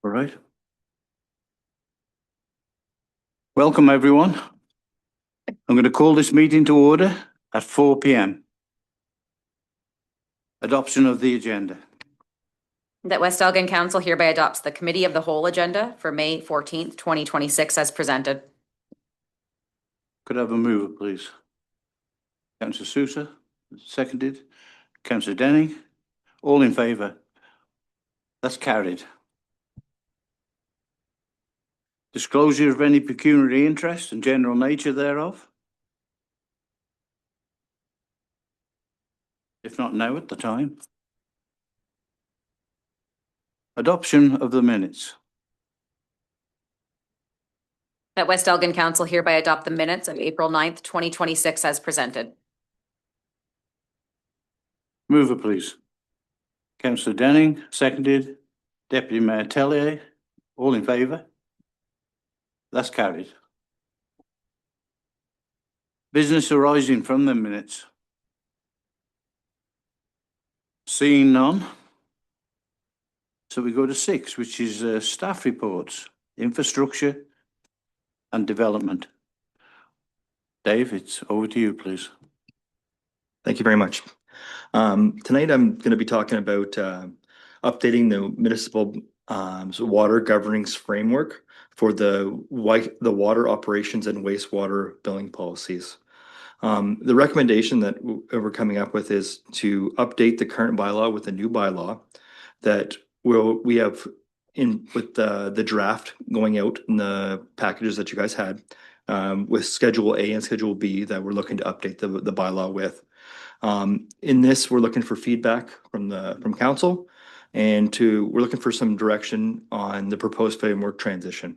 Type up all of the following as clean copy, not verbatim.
All right. Welcome, everyone. I'm going to call this meeting to order at 4 p.m. Adoption of the agenda. That West Elgin Council hereby adopts the Committee of the Whole agenda for May 14th, 2026 as presented. Could I have a mover, please? Councillor Sousa, seconded. Councillor Denning, all in favour? That's carried. Disclosure of any pecuniary interest and general nature thereof. If not now, at the time. Adoption of the minutes. That West Elgin Council hereby adopt the minutes of April 9th, 2026 as presented. Mover, please. Councillor Denning, seconded. Deputy Mayor Tellier, all in favour? That's carried. Business arising from the minutes. Seeing none. So we go to 6, which is staff reports, infrastructure and development. Dave, it's over to you, please. Thank you very much. Tonight I'm going to be talking about updating the municipal water governance framework for the water operations and wastewater billing policies. The recommendation that we're coming up with is to update the current bylaw with a new bylaw that we have in with the draft going out in the packages that you guys had with Schedule A and Schedule B that we're looking to update the bylaw with. In this, we're looking for feedback from council, and we're looking for some direction on the proposed framework transition.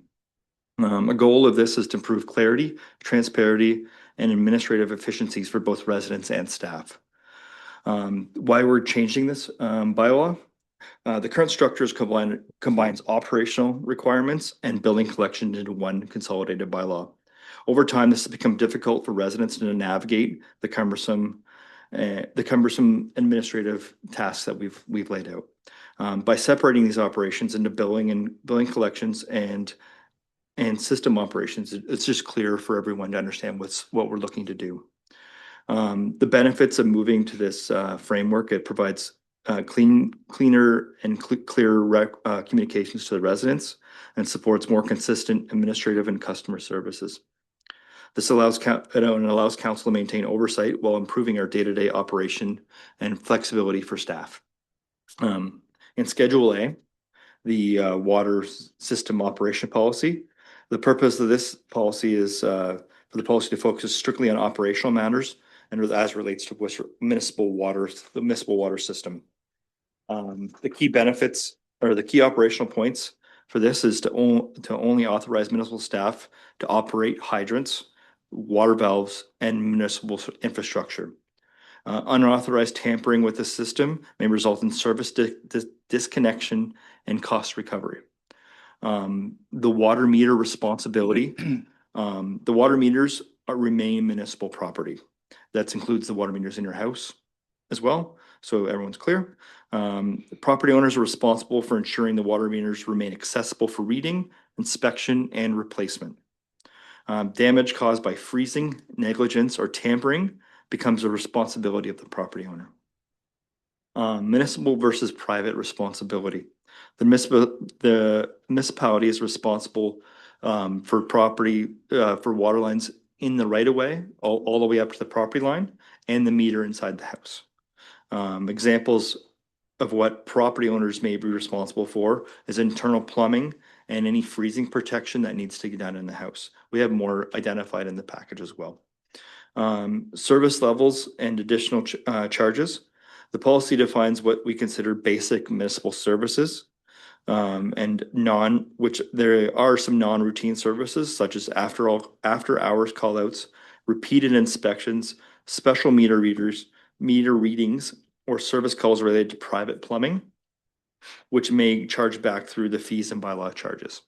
A goal of this is to improve clarity, transparency, and administrative efficiencies for both residents and staff. Why we're changing this bylaw? The current structure combines operational requirements and building collection into one consolidated bylaw. Over time, this has become difficult for residents to navigate the cumbersome administrative tasks that we've laid out. By separating these operations into billing collections and system operations, it's just clear for everyone to understand what we're looking to do. The benefits of moving to this framework, it provides cleaner and clearer communications to the residents and supports more consistent administrative and customer services. This allows council to maintain oversight while improving our day-to-day operation and flexibility for staff. In Schedule A, the water system operation policy, the purpose of this policy is for the policy to focus strictly on operational matters and as relates to the municipal water system. The key benefits or the key operational points for this is to only authorize municipal staff to operate hydrants, water valves, and municipal infrastructure. Unauthorized tampering with the system may result in service disconnection and cost recovery. The water meter responsibility. The water meters remain municipal property. That includes the water meters in your house as well, so everyone's clear. Property owners are responsible for ensuring the water meters remain accessible for reading, inspection, and replacement. Damage caused by freezing, negligence, or tampering becomes the responsibility of the property owner. Municipal versus private responsibility. The municipality is responsible for property for water lines in the right of way, all the way up to the property line, and the meter inside the house. Examples of what property owners may be responsible for is internal plumbing and any freezing protection that needs to get done in the house. We have more identified in the package as well. Service levels and additional charges. The policy defines what we consider basic municipal services and which there are some non-routine services such as after hours call outs, repeated inspections, special meter readings, or service calls related to private plumbing, which may charge back through the fees and bylaw charges.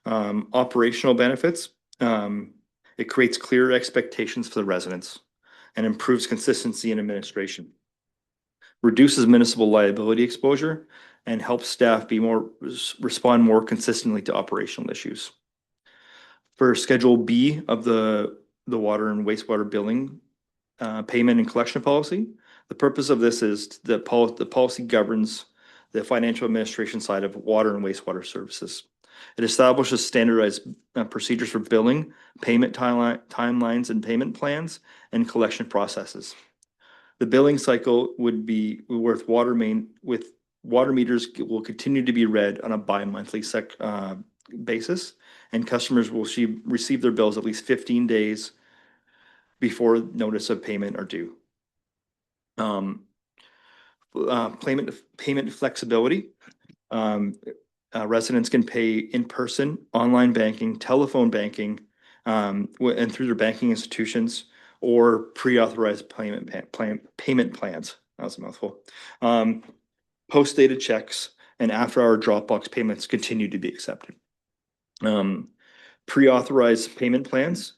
Operational benefits. It creates clear expectations for the residents and improves consistency in administration. reduces municipal liability exposure, and helps staff respond more consistently to operational issues. For Schedule B of the water and wastewater billing payment and collection policy, the purpose of this is the policy governs the financial administration side of water and wastewater services. It establishes standardized procedures for billing, payment timelines and payment plans, and collection processes. The billing cycle would be with water meters will continue to be read on a bi-monthly basis, and customers will receive their bills at least 15 days before notice of payment are due. Payment flexibility. Residents can pay in person, online banking, telephone banking, and through their banking institutions, or pre-authorized payment plans. That was a mouthful. Post-dated checks and after-hour Dropbox payments continue to be accepted. Pre-authorized payment plans.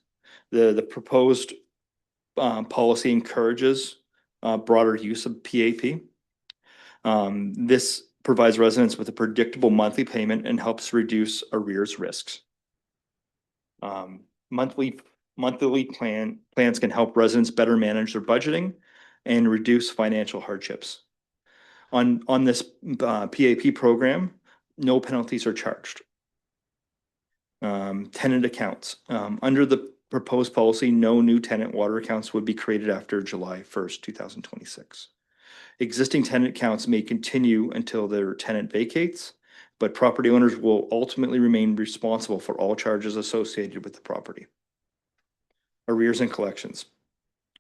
The proposed policy encourages broader use of PAP. This provides residents with a predictable monthly payment and helps reduce arrears risks. Monthly plans can help residents better manage their budgeting and reduce financial hardships. On this PAP program, no penalties are charged. Tenant accounts. Under the proposed policy, no new tenant water accounts would be created after July 1st, 2026. Existing tenant accounts may continue until their tenant vacates, but property owners will ultimately remain responsible for all charges associated with the property. Arrears and collections.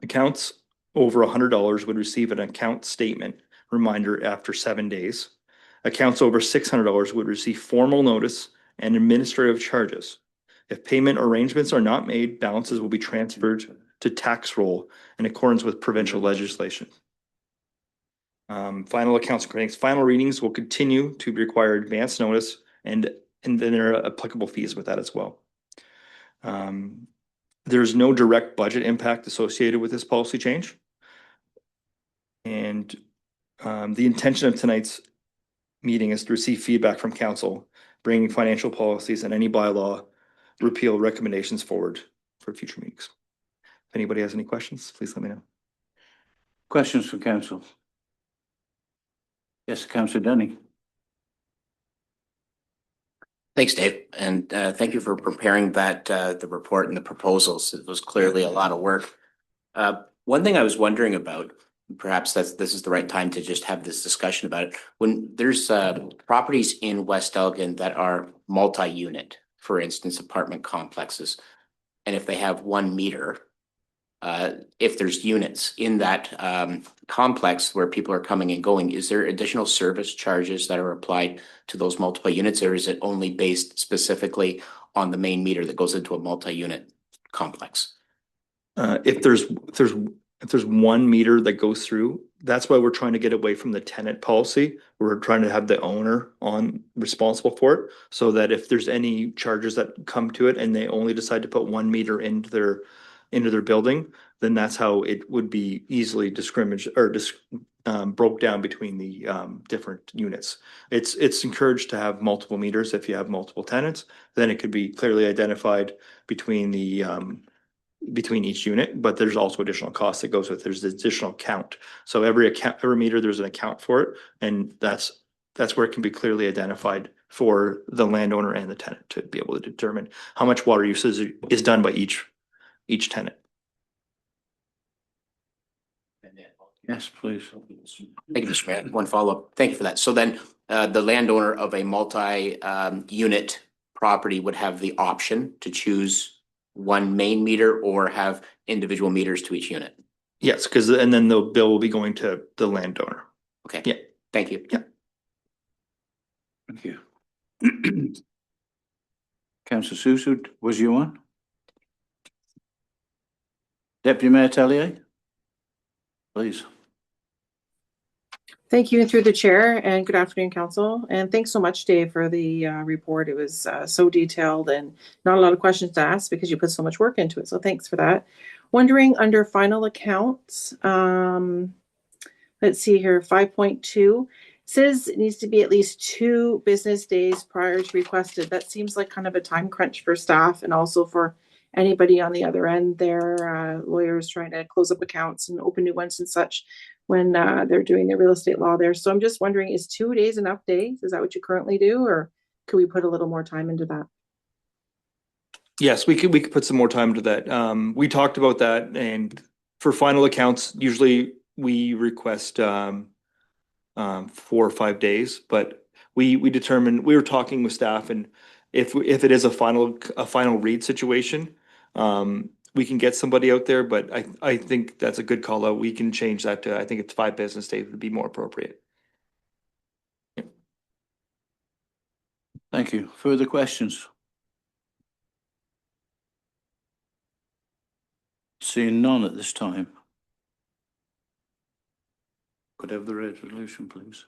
Accounts over $100 would receive an account statement reminder after 7 days. Accounts over $600 would receive formal notice and administrative charges. If payment arrangements are not made, balances will be transferred to tax roll in accordance with provincial legislation. Final accounts and credits. Final readings will continue to require advance notice, and then there are applicable fees with that as well. There's no direct budget impact associated with this policy change. And the intention of tonight's meeting is to receive feedback from council, bringing financial policies and any bylaw repeal recommendations forward for future meetings. If anybody has any questions, please let me know. Questions for council? Yes, Councillor Denny. Thanks, Dave, and thank you for preparing that the report and the proposals. It was clearly a lot of work. One thing I was wondering about, perhaps this is the right time to just have this discussion about it. When there's properties in West Elgin that are multi-unit, for instance, apartment complexes, and if they have 1 meter, if there's units in that complex where people are coming and going, is there additional service charges that are applied to those multiple units, or is it only based specifically on the main meter that goes into a multi-unit complex? If there's 1 meter that goes through, that's why we're trying to get away from the tenant policy. We're trying to have the owner responsible for it, so that if there's any charges that come to it and they only decide to put 1 meter into their building, then that's how it would be easily broke down between the different units. It's encouraged to have multiple meters. If you have multiple tenants, then it could be clearly identified between each unit, but there's also additional costs that goes with. There's additional count. So every meter, there's an account for it, and that's where it can be clearly identified for the landowner and the tenant to be able to determine how much water usage is done by each tenant. Yes, please. Thank you, Mr. Mayor. One follow-up. Thank you for that. So then the landowner of a multi-unit property would have the option to choose 1 main meter or have individual meters to each unit? Yes, and then the bill will be going to the landowner. Okay. Yeah. Thank you. Yeah. Thank you. Councillor Susu, was you on? Deputy Mayor Tellier, please. Thank you through the chair, and good afternoon, council. And thanks so much, Dave, for the report. It was so detailed and not a lot of questions to ask because you put so much work into it. So thanks for that. Wondering under final accounts, let's see here, 5.2 says it needs to be at least 2 business days prior to requested. That seems like kind of a time crunch for staff and also for anybody on the other end there, lawyers trying to close up accounts and open new ones and such when they're doing their real estate law there. So I'm just wondering, is 2 days enough days? Is that what you currently do, or could we put a little more time into that? Yes, we could put some more time to that. We talked about that, and for final accounts, usually we request 4 or 5 days, but we determined, we were talking with staff, and if it is a final read situation, we can get somebody out there, but I think that's a good call out. We can change that to, I think it's 5 business days would be more appropriate. Thank you. Further questions? Seeing none at this time. Could I have the resolution, please?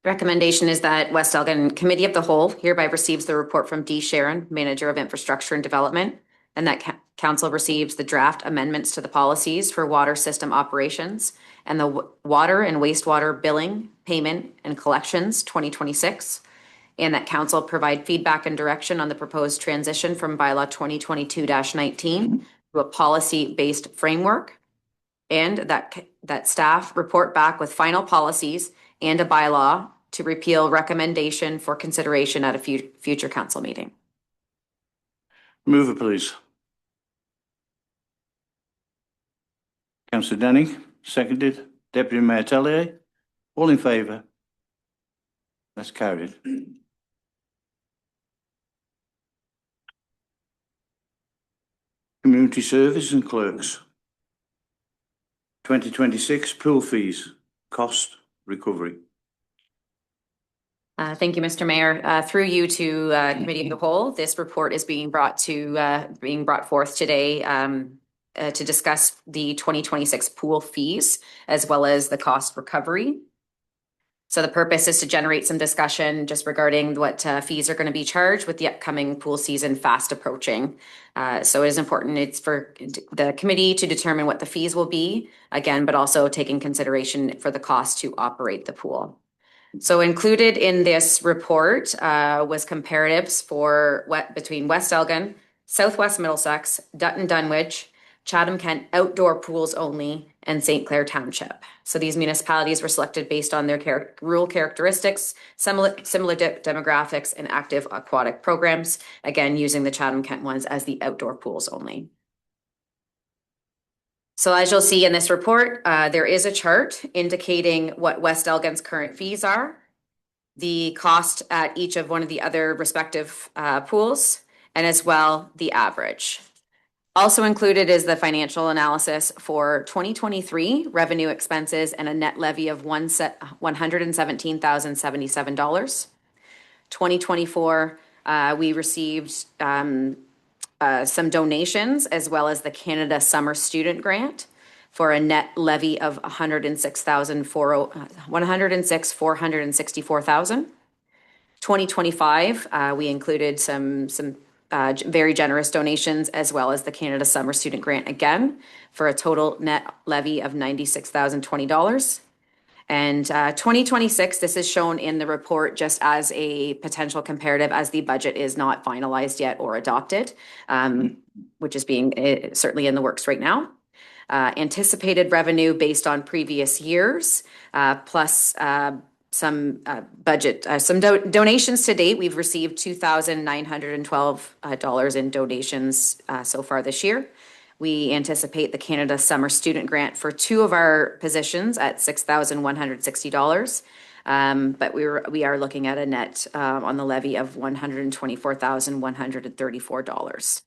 Recommendation is that West Elgin Committee of the Whole hereby receives the report from D. Sharon, Manager of Infrastructure and Development, and that council receives the draft amendments to the policies for water system operations and the water and wastewater billing, payment, and collections 2026, and that council provide feedback and direction on the proposed transition from bylaw 2022-19 to a policy-based framework, and that staff report back with final policies and a bylaw to repeal recommendation for consideration at a future council meeting. Mover, please. Councillor Denning, seconded. Deputy Mayor Tellier, all in favour? That's carried. Community Service and Clerks. 2026 pool fees, cost recovery. Thank you, Mr. Mayor. Through you to Committee of the Whole, this report is being brought forth today to discuss the 2026 pool fees as well as the cost recovery. So the purpose is to generate some discussion just regarding what fees are going to be charged with the upcoming pool season fast approaching. So it is important, it's for the committee to determine what the fees will be, again, but also taking consideration for the cost to operate the pool. So included in this report was comparatives for between West Elgin, Southwest Middlesex, Dutton Dunwich, Chatham-Kent outdoor pools only, and St. Clair Township. So these municipalities were selected based on their rural characteristics, similar demographics, and active aquatic programs, again, using the Chatham-Kent ones as the outdoor pools only. So as you'll see in this report, there is a chart indicating what West Elgin's current fees are, the cost at each of one of the other respective pools, and as well the average. Also included is the financial analysis for 2023 revenue expenses and a net levy of $117,077. 2024, we received some donations as well as the Canada Summer Student Grant for a net levy of $106,464,000. 2025, we included some very generous donations as well as the Canada Summer Student Grant again for a total net levy of $96,020. And 2026, this is shown in the report just as a potential comparative as the budget is not finalized yet or adopted, which is being certainly in the works right now. Anticipated revenue based on previous years, plus some donations to date. We've received $2,912 in donations so far this year. We anticipate the Canada Summer Student Grant for 2 of our positions at $6,160. But we are looking at a net on the levy of $124,134.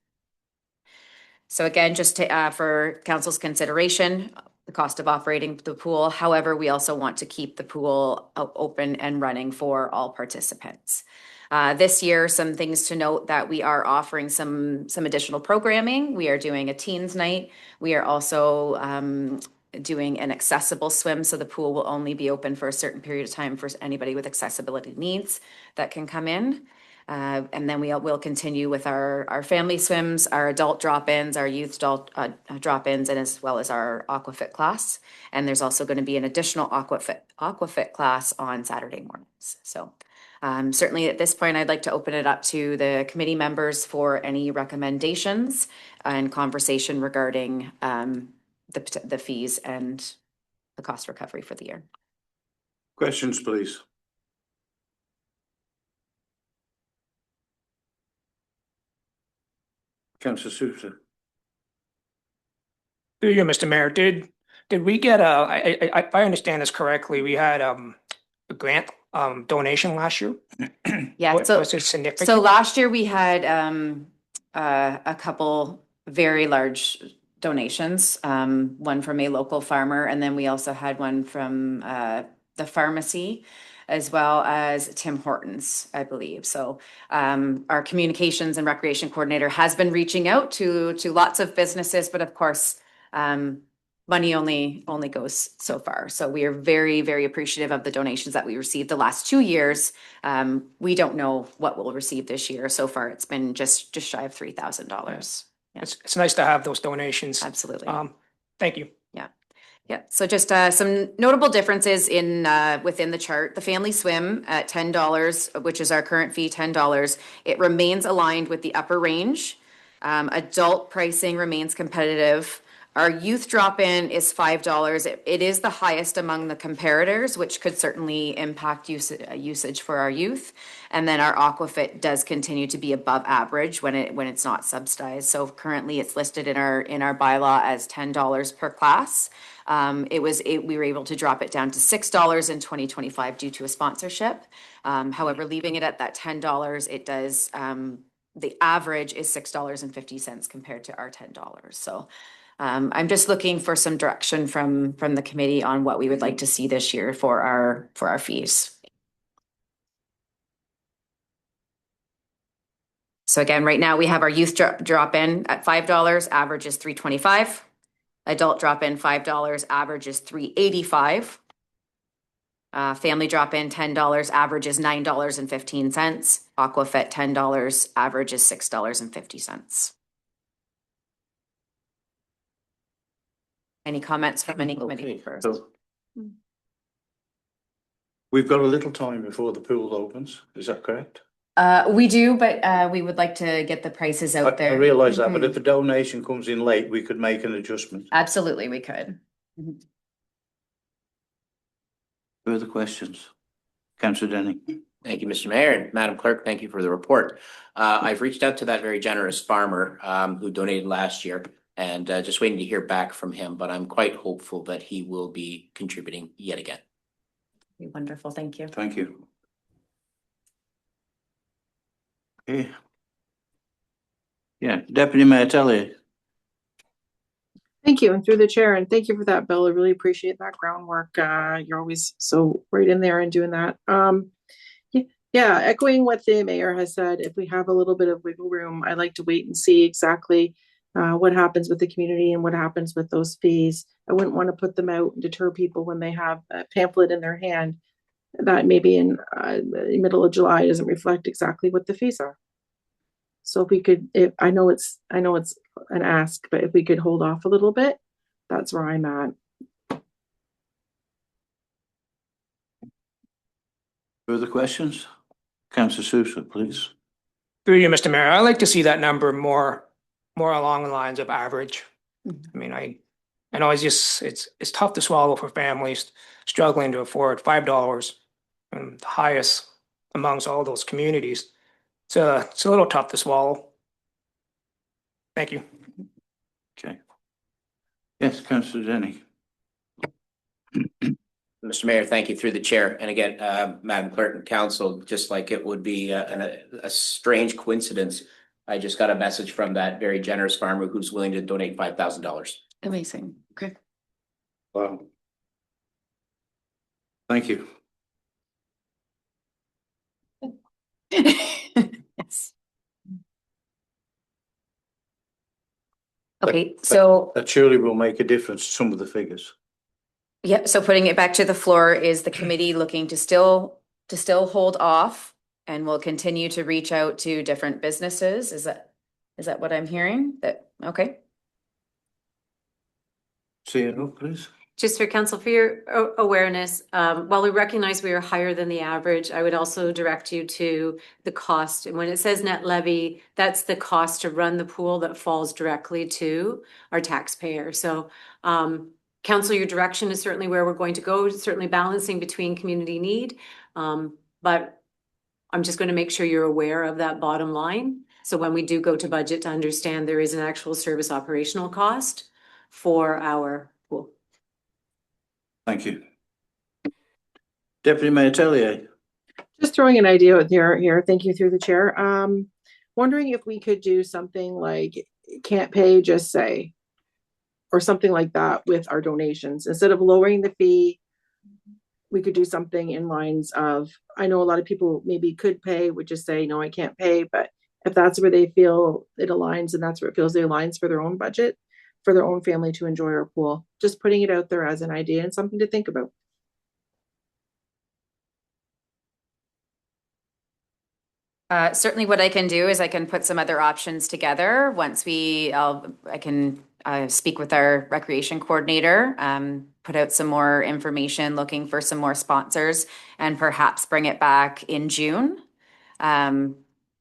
So again, just for council's consideration, the cost of operating the pool. However, we also want to keep the pool open and running for all participants. This year, some things to note that we are offering some additional programming. We are doing a teens night. We are also doing an accessible swim, so the pool will only be open for a certain period of time for anybody with accessibility needs that can come in. And then will continue with our family swims, our adult drop-ins, our youth adult drop-ins, and as well as our aquafit class. And there's also going to be an additional aquafit class on Saturday mornings. So certainly at this point, I'd like to open it up to the committee members for any recommendations and conversation regarding the fees and the cost recovery for the year. Questions, please. Councillor Sousa. Through you, Mr. Mayor, did we get if I understand this correctly, we had a grant donation last year? Yeah, Was it so significant? last year we had a couple very large donations, one from a local farmer, and then we also had one from the pharmacy, as well as Tim Hortons, I believe. So our communications and recreation coordinator has been reaching out to lots of businesses, but of course, money only goes so far. So we are very, very appreciative of the donations that we received the last 2 years. We don't know what we'll receive this year. So far, it's been just shy of $3,000. Yeah. It's nice to have those donations. Absolutely. Thank you. Yeah, so just some notable differences in within the chart. The family swim at $10, which is our current fee, $10. It remains aligned with the upper range. Adult pricing remains competitive. Our youth drop-in is $5. It is the highest among the comparators, which could certainly impact usage for our youth. And then our aquafit does continue to be above average when it's not subsidized. So currently it's listed in our bylaw as $10 per class. We were able to drop it down to $6 in 2025 due to a sponsorship. However, leaving it at that $10, it does, the average is $6.50 compared to our $10. So I'm just looking for some direction from the committee on what we would like to see this year for our fees. So again, right now we have our youth drop-in at $5, average is $3.25. Adult drop-in $5, average is $3.85. Family drop-in $10, average is $9.15. Aquafit $10, average is $6.50. Any comments from any committee first? So we've got a little time before the pool opens. Is that correct? We do, but we would like to get the prices out there. I realise that, but if a donation comes in late, we could make an adjustment. Absolutely, we could. Further questions? Councillor Denny. Thank you, Mr. Mayor, and Madam Clerk, thank you for the report. I've reached out to that very generous farmer who donated last year, and just waiting to hear back from him, but I'm quite hopeful that he will be contributing yet again. Wonderful, thank you. Thank you. Okay. Yeah, Deputy Mayor Telly. Thank you, and through the chair, and thank you for that, Bill. I really appreciate that groundwork. You're always so right in there and doing that. Yeah, echoing what the mayor has said, if we have a little bit of wiggle room, I'd like to wait and see exactly what happens with the community and what happens with those fees. I wouldn't want to put them out and deter people when they have a pamphlet in their hand that maybe in the middle of July doesn't reflect exactly what the fees are. So if we could, I know it's an ask, but if we could hold off a little bit, that's where I'm at. Further questions? Councillor Sousa, please. Through you, Mr. Mayor, I'd like to see that number more along the lines of average. I mean, I know it's tough to swallow for families struggling to afford $5, and the highest amongst all those communities. So it's a little tough to swallow. Thank you. Okay. Yes, Councillor Denny. Mr. Mayor, thank you through the chair. And again, Madam Clerk and Council, just like it would be a strange coincidence, I just got a message from that very generous farmer who's willing to donate $5,000. Amazing, okay. Wow. Thank you. Yes. Okay, so, That surely will make a difference to some of the figures. yeah, so putting it back to the floor, is the committee looking to still hold off And we'll continue to reach out to different businesses. Is that what I'm hearing? Okay. Say it up, please. Just for council, for your awareness, while we recognize we are higher than the average, I would also direct you to the cost. And when it says net levy, that's the cost to run the pool that falls directly to our taxpayer. So council, your direction is certainly where we're going to go, certainly balancing between community need. But I'm just going to make sure you're aware of that bottom line. So when we do go to budget, to understand there is an actual service operational cost for our pool. Thank you. Deputy Mayor Tellier. Just throwing an idea out there here. Thank you through the chair. Wondering if we could do something like can't pay, just say, or something like that with our donations. Instead of lowering the fee, we could do something in lines of, I know a lot of people maybe could pay, would just say, no, I can't pay. But if that's where they feel it aligns and that's where it feels it aligns for their own budget, for their own family to enjoy our pool, just putting it out there as an idea and something to think about. Certainly what I can do is I can put some other options together once I can speak with our recreation coordinator, put out some more information, looking for some more sponsors, and perhaps bring it back in June.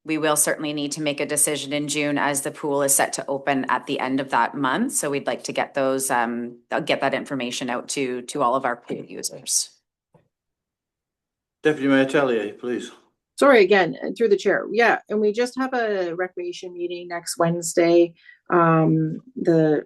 We will certainly need to make a decision in June as the pool is set to open at the end of that month. So we'd like to get those, get that information out to all of our pool users. Deputy Mayor Tellier, please. Sorry again, through the chair. Yeah, and we just have a recreation meeting next Wednesday, the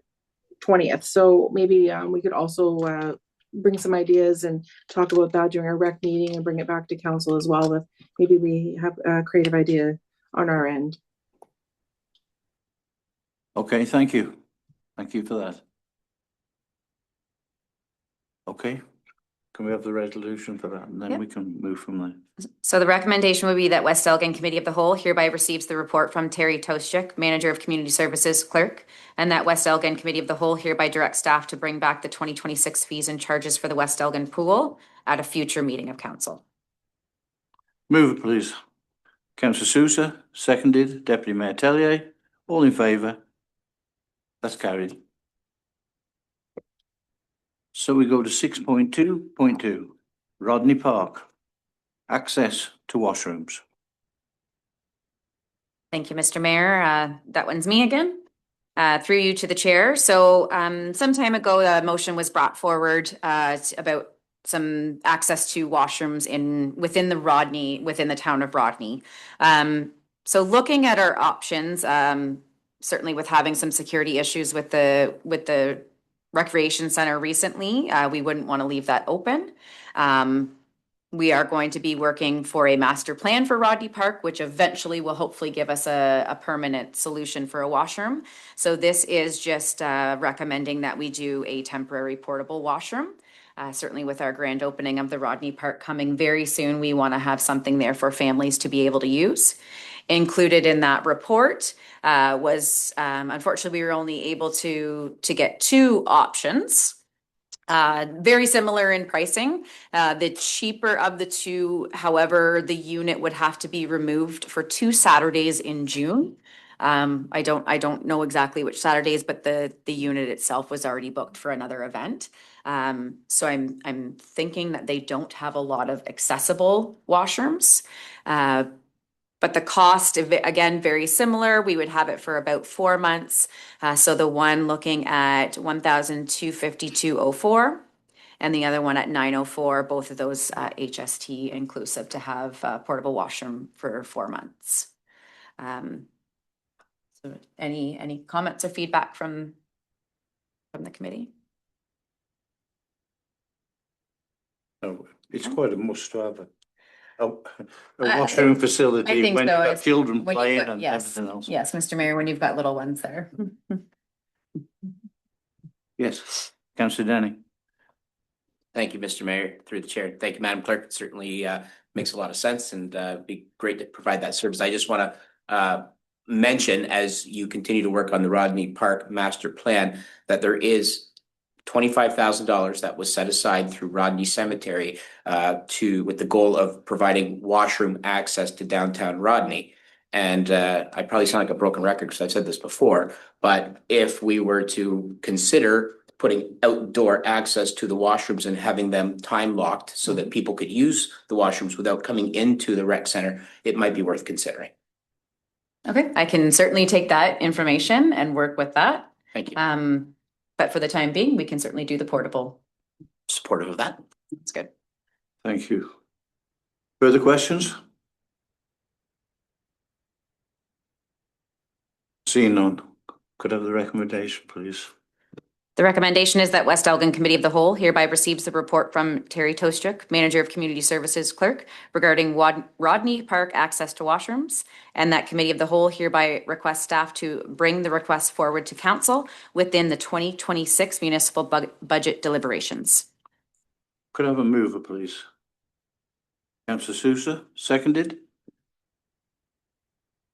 20th. So maybe we could also bring some ideas and talk about that during our rec meeting and bring it back to council as well. If maybe we have a creative idea on our end. Okay, thank you. Thank you for that. Okay, can we have the resolution for that? And then Yep. we can move from there. So the recommendation would be that West Elgin Committee of the Whole hereby receives the report from Terry Toshchik, Manager of Community Services Clerk, and that West Elgin Committee of the Whole hereby directs staff to bring back the 2026 fees and charges for the West Elgin pool at a future meeting of council. Move it, please. Councillor Sousa, seconded. Deputy Mayor Tellier, all in favour? That's carried. So we go to 6.2.2, Rodney Park, access to washrooms. Thank you, Mr. Mayor. That one's me again. Through you to the chair. So some time ago, a motion was brought forward about some access to washrooms within the town of Rodney. So looking at our options, certainly with having some security issues with the recreation center recently, we wouldn't want to leave that open. We are going to be working for a master plan for Rodney Park, which eventually will hopefully give us a permanent solution for a washroom. So this is just recommending that we do a temporary portable washroom. Certainly with our grand opening of the Rodney Park coming very soon, we want to have something there for families to be able to use. Included in that report was, unfortunately, we were only able to get two options. Very similar in pricing. The cheaper of the two, however, the unit would have to be removed for 2 Saturdays in June. I don't know exactly which Saturdays, but the unit itself was already booked for another event. So I'm thinking that they don't have a lot of accessible washrooms. But the cost, again, very similar. We would have it for about 4 months. So the one looking at $1,252.04 and the other one at $904, both of those HST inclusive to have a portable washroom for 4 months. So any comments or feedback from the committee? Oh, it's quite a must to have a washroom facility I think when so. you've got It's- children when you've playing got- and yes, everything else. Yes, Mr. Mayor, when you've got little ones there. Yes, councillor Denny. Thank you, Mr. Mayor, through the chair. Thank you, Madam Clerk. It certainly makes a lot of sense and be great to provide that service. I just want to mention, as you continue to work on the Rodney Park master plan, that there is $25,000 that was set aside through Rodney Cemetery with the goal of providing washroom access to downtown Rodney. And I probably sound like a broken record because I've said this before, but if we were to consider putting outdoor access to the washrooms and having them time locked so that people could use the washrooms without coming into the rec center, it might be worth considering. Okay, I can certainly take that information and work with that. Thank you. But for the time being, we can certainly do the portable. Supportive of that. That's good. Thank you. Further questions? Seeing none, could I have the recommendation, please? The recommendation is that West Elgin Committee of the Whole hereby receives the report from Terry Tostruck, Manager of Community Services Clerk, regarding Rodney Park access to washrooms, and that Committee of the Whole hereby requests staff to bring the request forward to Council within the 2026 municipal budget deliberations. Could I have a mover, please? Councillor Sousa, seconded.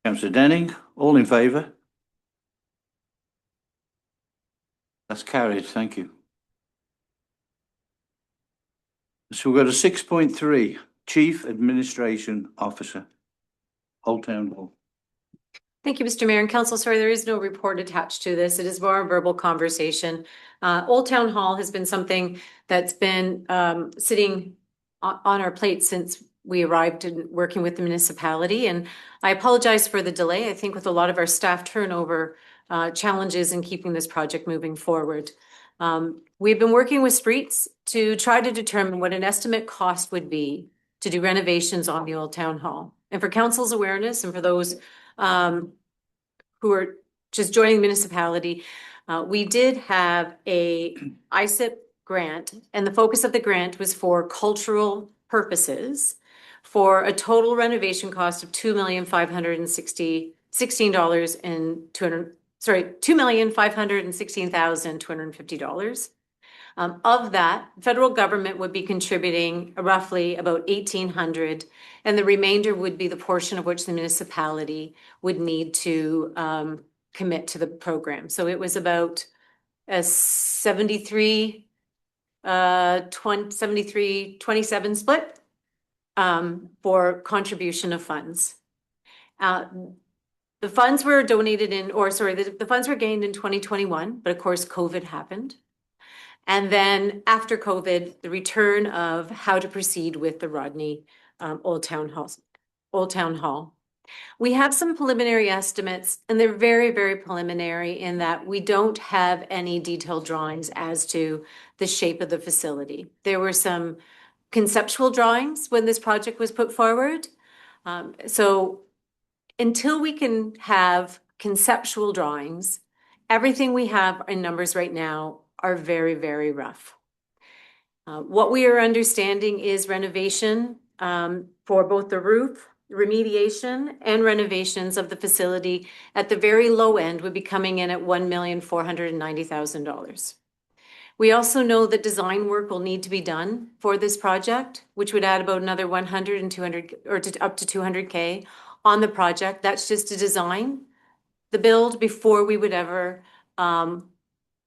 Councillor Denning, all in favour? That's carried, thank you. So we've got a 6.3, Chief Administration Officer, Old Town Hall. Thank you, Mr. Mayor and Council. Sorry, there is no report attached to this. It is more a verbal conversation. Old Town Hall has been something that's been sitting on our plate since we arrived in working with the municipality. And I apologize for the delay. I think with a lot of our staff turnover challenges in keeping this project moving forward. We've been working with Spreets to try to determine what an estimate cost would be to do renovations on the Old Town Hall. And for Council's awareness and for those who are just joining the municipality, we did have a ISIP grant, and the focus of the grant was for cultural purposes for a total renovation cost of $2,516,250. Of that, federal government would be contributing roughly about $1,800, and the remainder would be the portion of which the municipality would need to commit to the program. So it was about a 73-27 split for contribution of funds. The funds were donated the funds were gained in 2021, but of course COVID happened. And then after COVID, the return of how to proceed with the Rodney Old Town Hall. We have some preliminary estimates, and they're very, very preliminary in that we don't have any detailed drawings as to the shape of the facility. There were some conceptual drawings when this project was put forward. So until we can have conceptual drawings, everything we have in numbers right now are very, very rough. What we are understanding is renovation for both the roof, remediation, and renovations of the facility at the very low end would be coming in at $1,490,000. We also know that design work will need to be done for this project, which would add about another 100 and 200 or up to 200K on the project. That's just to design the build before we would ever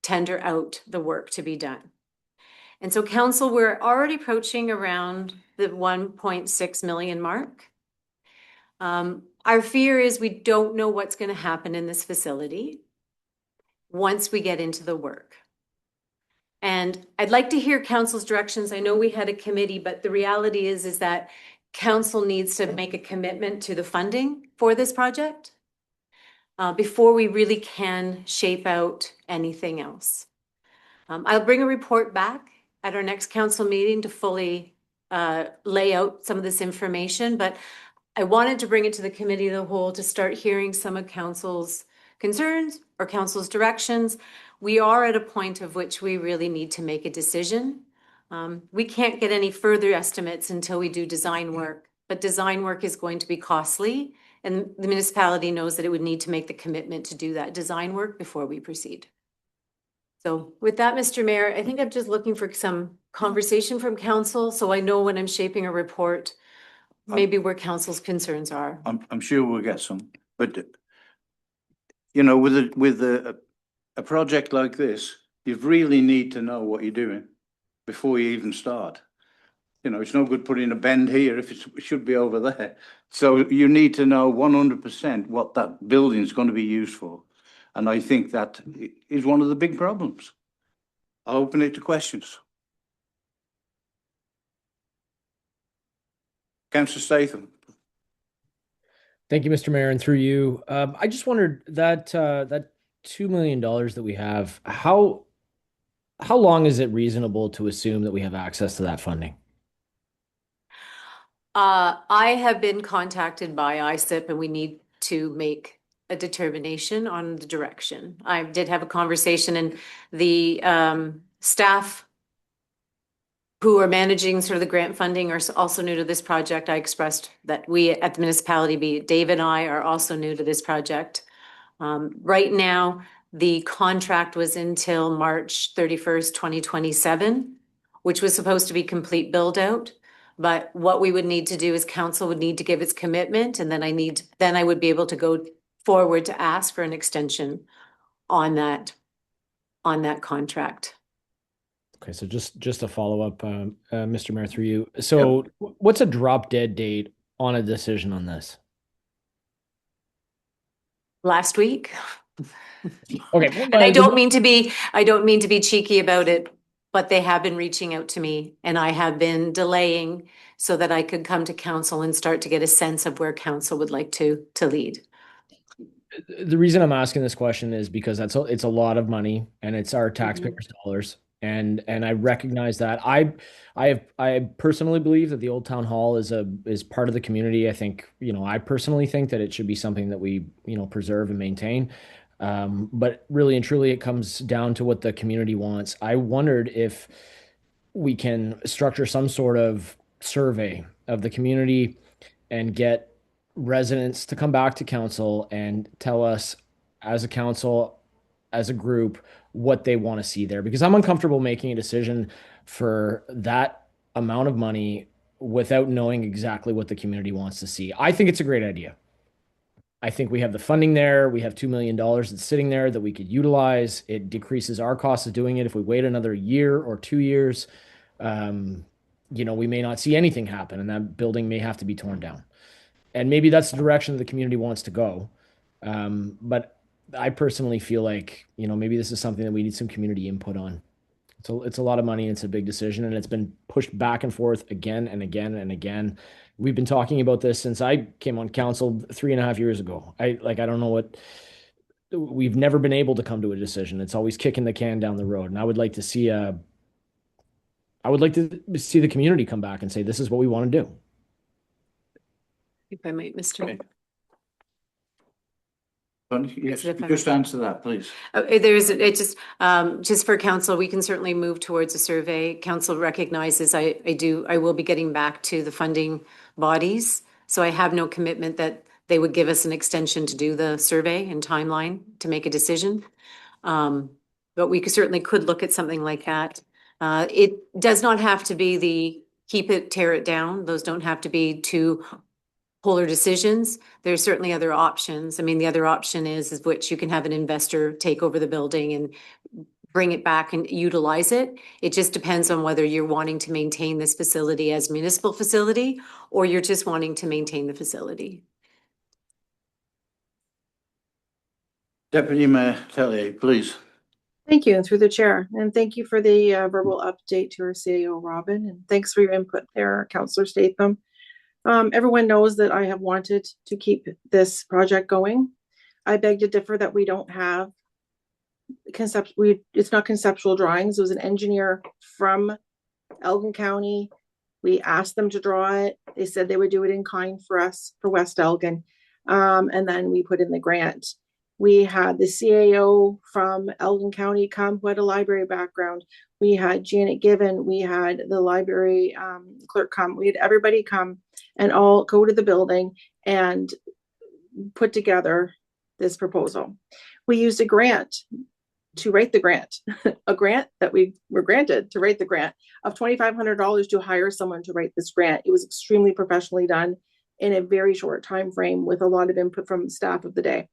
tender out the work to be done. And so council, we're already approaching around the 1.6 million mark. Our fear is we don't know what's going to happen in this facility once we get into the work. And I'd like to hear council's directions. I know we had a committee, but the reality is that council needs to make a commitment to the funding for this project before we really can shape out anything else. I'll bring a report back at our next council meeting to fully lay out some of this information, but I wanted to bring it to the committee of the whole to start hearing some of council's concerns or council's directions. We are at a point of which we really need to make a decision. We can't get any further estimates until we do design work, but design work is going to be costly, and the municipality knows that it would need to make the commitment to do that design work before we proceed. So with that, Mr. Mayor, I think I'm just looking for some conversation from council so I know when I'm shaping a report, maybe where council's concerns are. I'm sure we'll get some, but you know, with a project like this, You really need to know what you're doing before you even start. You know, it's no good putting a bend here if it should be over there. So you need to know 100% what that building's going to be used for. And I think that is one of the big problems. I'll open it to questions. Councillor Statham. Thank you, Mr. Mayor, and through you. I just wondered that that $2 million that we have, how long is it reasonable to assume that we have access to that funding? I have been contacted by ISIP and we need to make a determination on the direction. I did have a conversation and the staff who are managing sort of the grant funding are also new to this project. I expressed that we at the municipality, be it Dave and I, are also new to this project. Right now, the contract was until March 31st, 2027, which was supposed to be complete build out. But what we would need to do is council would need to give its commitment, and then I would be able to go forward to ask for an extension on that contract. Okay, so just a follow up, Mr. Mayor, through you. So, what's a drop dead date on a decision on this? Last week. Okay, And I don't mean to be cheeky about it, but they have been reaching out to me and I have been delaying so that I could come to council and start to get a sense of where council would like to lead. The reason I'm asking this question is because it's a lot of money and it's our taxpayers' dollars. And I recognize that. I personally believe that the Old Town Hall is part of the community. I think, I personally think that it should be something that we, preserve and maintain. But really and truly, it comes down to what the community wants. I wondered if we can structure some sort of survey of the community and get residents to come back to council and tell us as a council, as a group, what they want to see there, because I'm uncomfortable making a decision for that amount of money without knowing exactly what the community wants to see. I think it's a great idea. I think we have the funding there. We have $2 million that's sitting there that we could utilize. It decreases our cost of doing it. If we wait another year or 2 years, we may not see anything happen and that building may have to be torn down. And maybe that's the direction the community wants to go. But I personally feel like, maybe this is something that we need some community input on. So it's a lot of money. And it's a big decision and it's been pushed back and forth again and again and again. We've been talking about this since I came on council 3.5 years ago. I don't know we've never been able to come to a decision. It's always kicking the can down the road. And I would like to see the community come back and say, this is what we want to do. If I might, Mr. Mayor. Yes, just answer that, please. Just for council, we can certainly move towards a survey. Council recognizes I will be getting back to the funding bodies. So I have no commitment that they would give us an extension to do the survey and timeline to make a decision. But we certainly could look at something like that. It does not have to be the keep it, tear it down. Those don't have to be two polar decisions. There's certainly other options. I mean, the other option is which you can have an investor take over the building and bring it back and utilize it. It just depends on whether you're wanting to maintain this facility as municipal facility or you're just wanting to maintain the facility. Deputy Mayor Tellier, please. Thank you, and through the chair, and thank you for the verbal update to our CAO, Robin, and thanks for your input there, Councillor Statham. Everyone knows that I have wanted to keep this project going. I beg to differ that we don't have it's not conceptual drawings. It was an engineer from Elgin County. We asked them to draw it. They said they would do it in kind for us for West Elgin. And then we put in the grant. We had the CAO from Elgin County come, who had a library background. We had Janet Given. We had the library clerk come. We had everybody come and all go to the building and put together this proposal. We used a grant to write the grant, a grant that we were granted to write the grant of $2,500 to hire someone to write this grant. It was extremely professionally done in a very short time frame with a lot of input from staff of the day.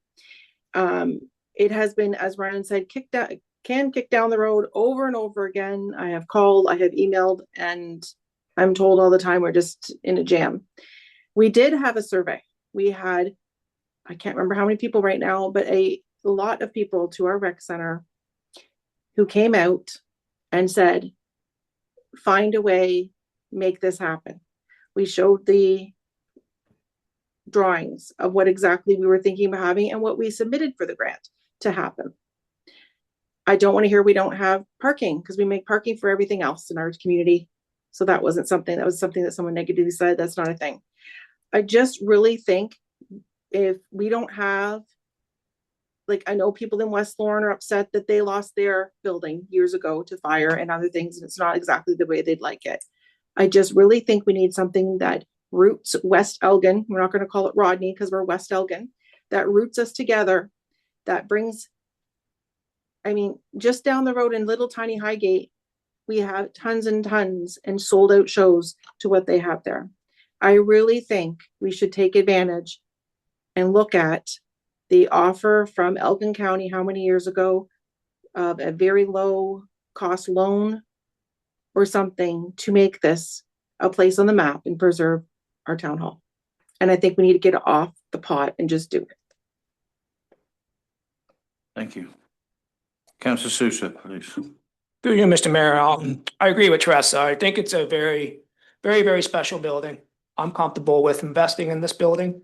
It has been, as Ryan said, kicked can kick down the road over and over again. I have called, I have emailed, and I'm told all the time we're just in a jam. We did have a survey. We had, I can't remember how many people right now, but a lot of people to our rec center who came out and said, find a way, make this happen. We showed the drawings of what exactly we were thinking about having and what we submitted for the grant to happen. I don't want to hear we don't have parking because we make parking for everything else in our community. So that wasn't something, that was something that someone negatively said. That's not a thing. I just really think if we don't have, like, I know people in West Lauren are upset that they lost their building years ago to fire and other things, and it's not exactly the way they'd like it. I just really think we need something that roots West Elgin. We're not going to call it Rodney because we're West Elgin. That roots us together. That brings, I mean, just down the road in little tiny Highgate, we have tons and tons and sold out shows to what they have there. I really think we should take advantage and look at the offer from Elgin County how many years ago of a very low cost loan or something to make this a place on the map and preserve our town hall. And I think we need to get off the pot and just do it. Thank you. Councillor Sousa, please. Through you, Mr. Mayor, I agree with Teresa. I think it's a very, very, very special building. I'm comfortable with investing in this building.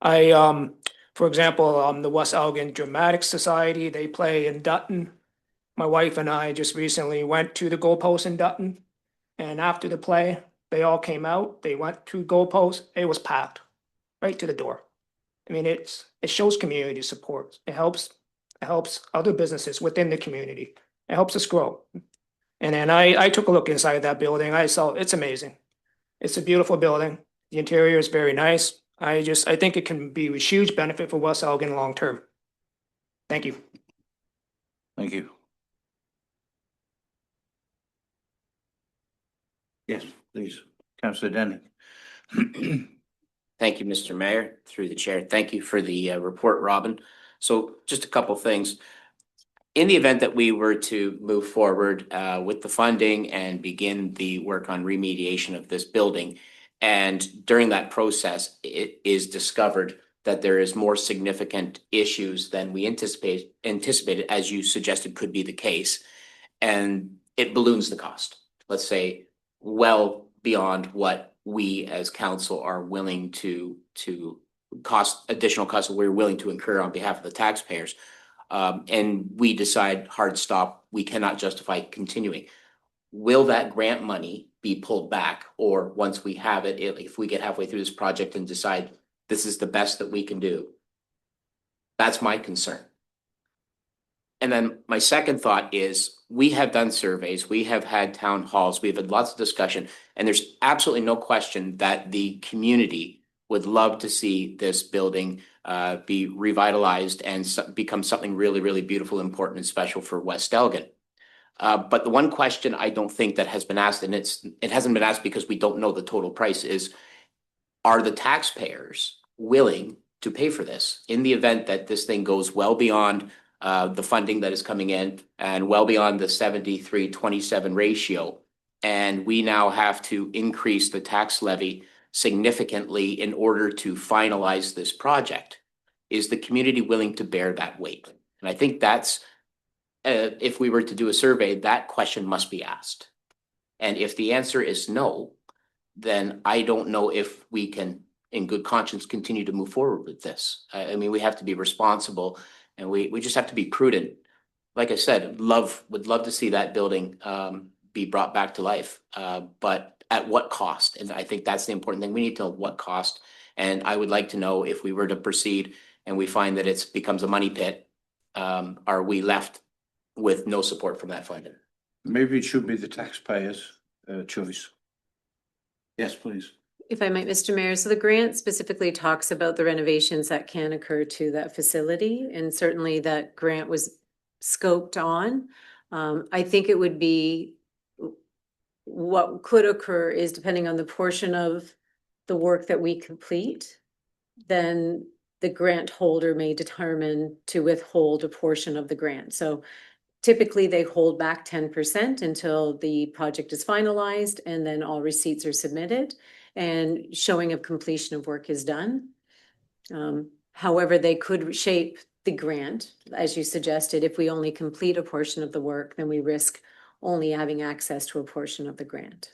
For example, the West Elgin Dramatic Society, they play in Dutton. My wife and I just recently went to the goalpost in Dutton. And after the play, they all came out, they went to goalpost, it was packed right to the door. I mean, it shows community support. It helps other businesses within the community. It helps us grow. And then I took a look inside that building. I saw it's amazing. It's a beautiful building. The interior is very nice. I think it can be a huge benefit for West Elgin long term. Thank you. Thank you. Yes, please. Councillor Denny. Thank you, Mr. Mayor, through the chair. Thank you for the report, Robin. So just a couple things. In the event that we were to move forward with the funding and begin the work on remediation of this building, and during that process, it is discovered that there is more significant issues than we anticipated, as you suggested could be the case, and it balloons the cost, let's say, well beyond what we as council are willing to additional costs we're willing to incur on behalf of the taxpayers. And we decide hard stop, we cannot justify continuing. Will that grant money be pulled back? Or once we have it, if we get halfway through this project and decide this is the best that we can do? That's my concern. And then my second thought is we have done surveys, we have had town halls, we've had lots of discussion, and there's absolutely no question that the community would love to see this building be revitalized and become something really, really beautiful, important, and special for West Elgin. But the one question I don't think that has been asked, and it hasn't been asked because we don't know the total price, is are the taxpayers willing to pay for this in the event that this thing goes well beyond the funding that is coming in and well beyond the 73-27 ratio, and we now have to increase the tax levy significantly in order to finalize this project? Is the community willing to bear that weight? And I think that's, if we were to do a survey, that question must be asked. And if the answer is no, then I don't know if we can, in good conscience, continue to move forward with this. I mean, we have to be responsible, and we just have to be prudent. Like I said, would love to see that building be brought back to life, but at what cost? And I think that's the important thing. We need to know what cost. And I would like to know, if we were to proceed and we find that it becomes a money pit, are we left with no support from that funding? Maybe it should be the taxpayers' choice. Yes, please. If I might, Mr. Mayor, so the grant specifically talks about the renovations that can occur to that facility, and certainly that grant was scoped on. I think it would be, what could occur is, depending on the portion of the work that we complete, then the grant holder may determine to withhold a portion of the grant. So Typically, they hold back 10% until the project is finalized and then all receipts are submitted and showing of completion of work is done. However, they could reshape the grant, as you suggested. If we only complete a portion of the work, then we risk only having access to a portion of the grant.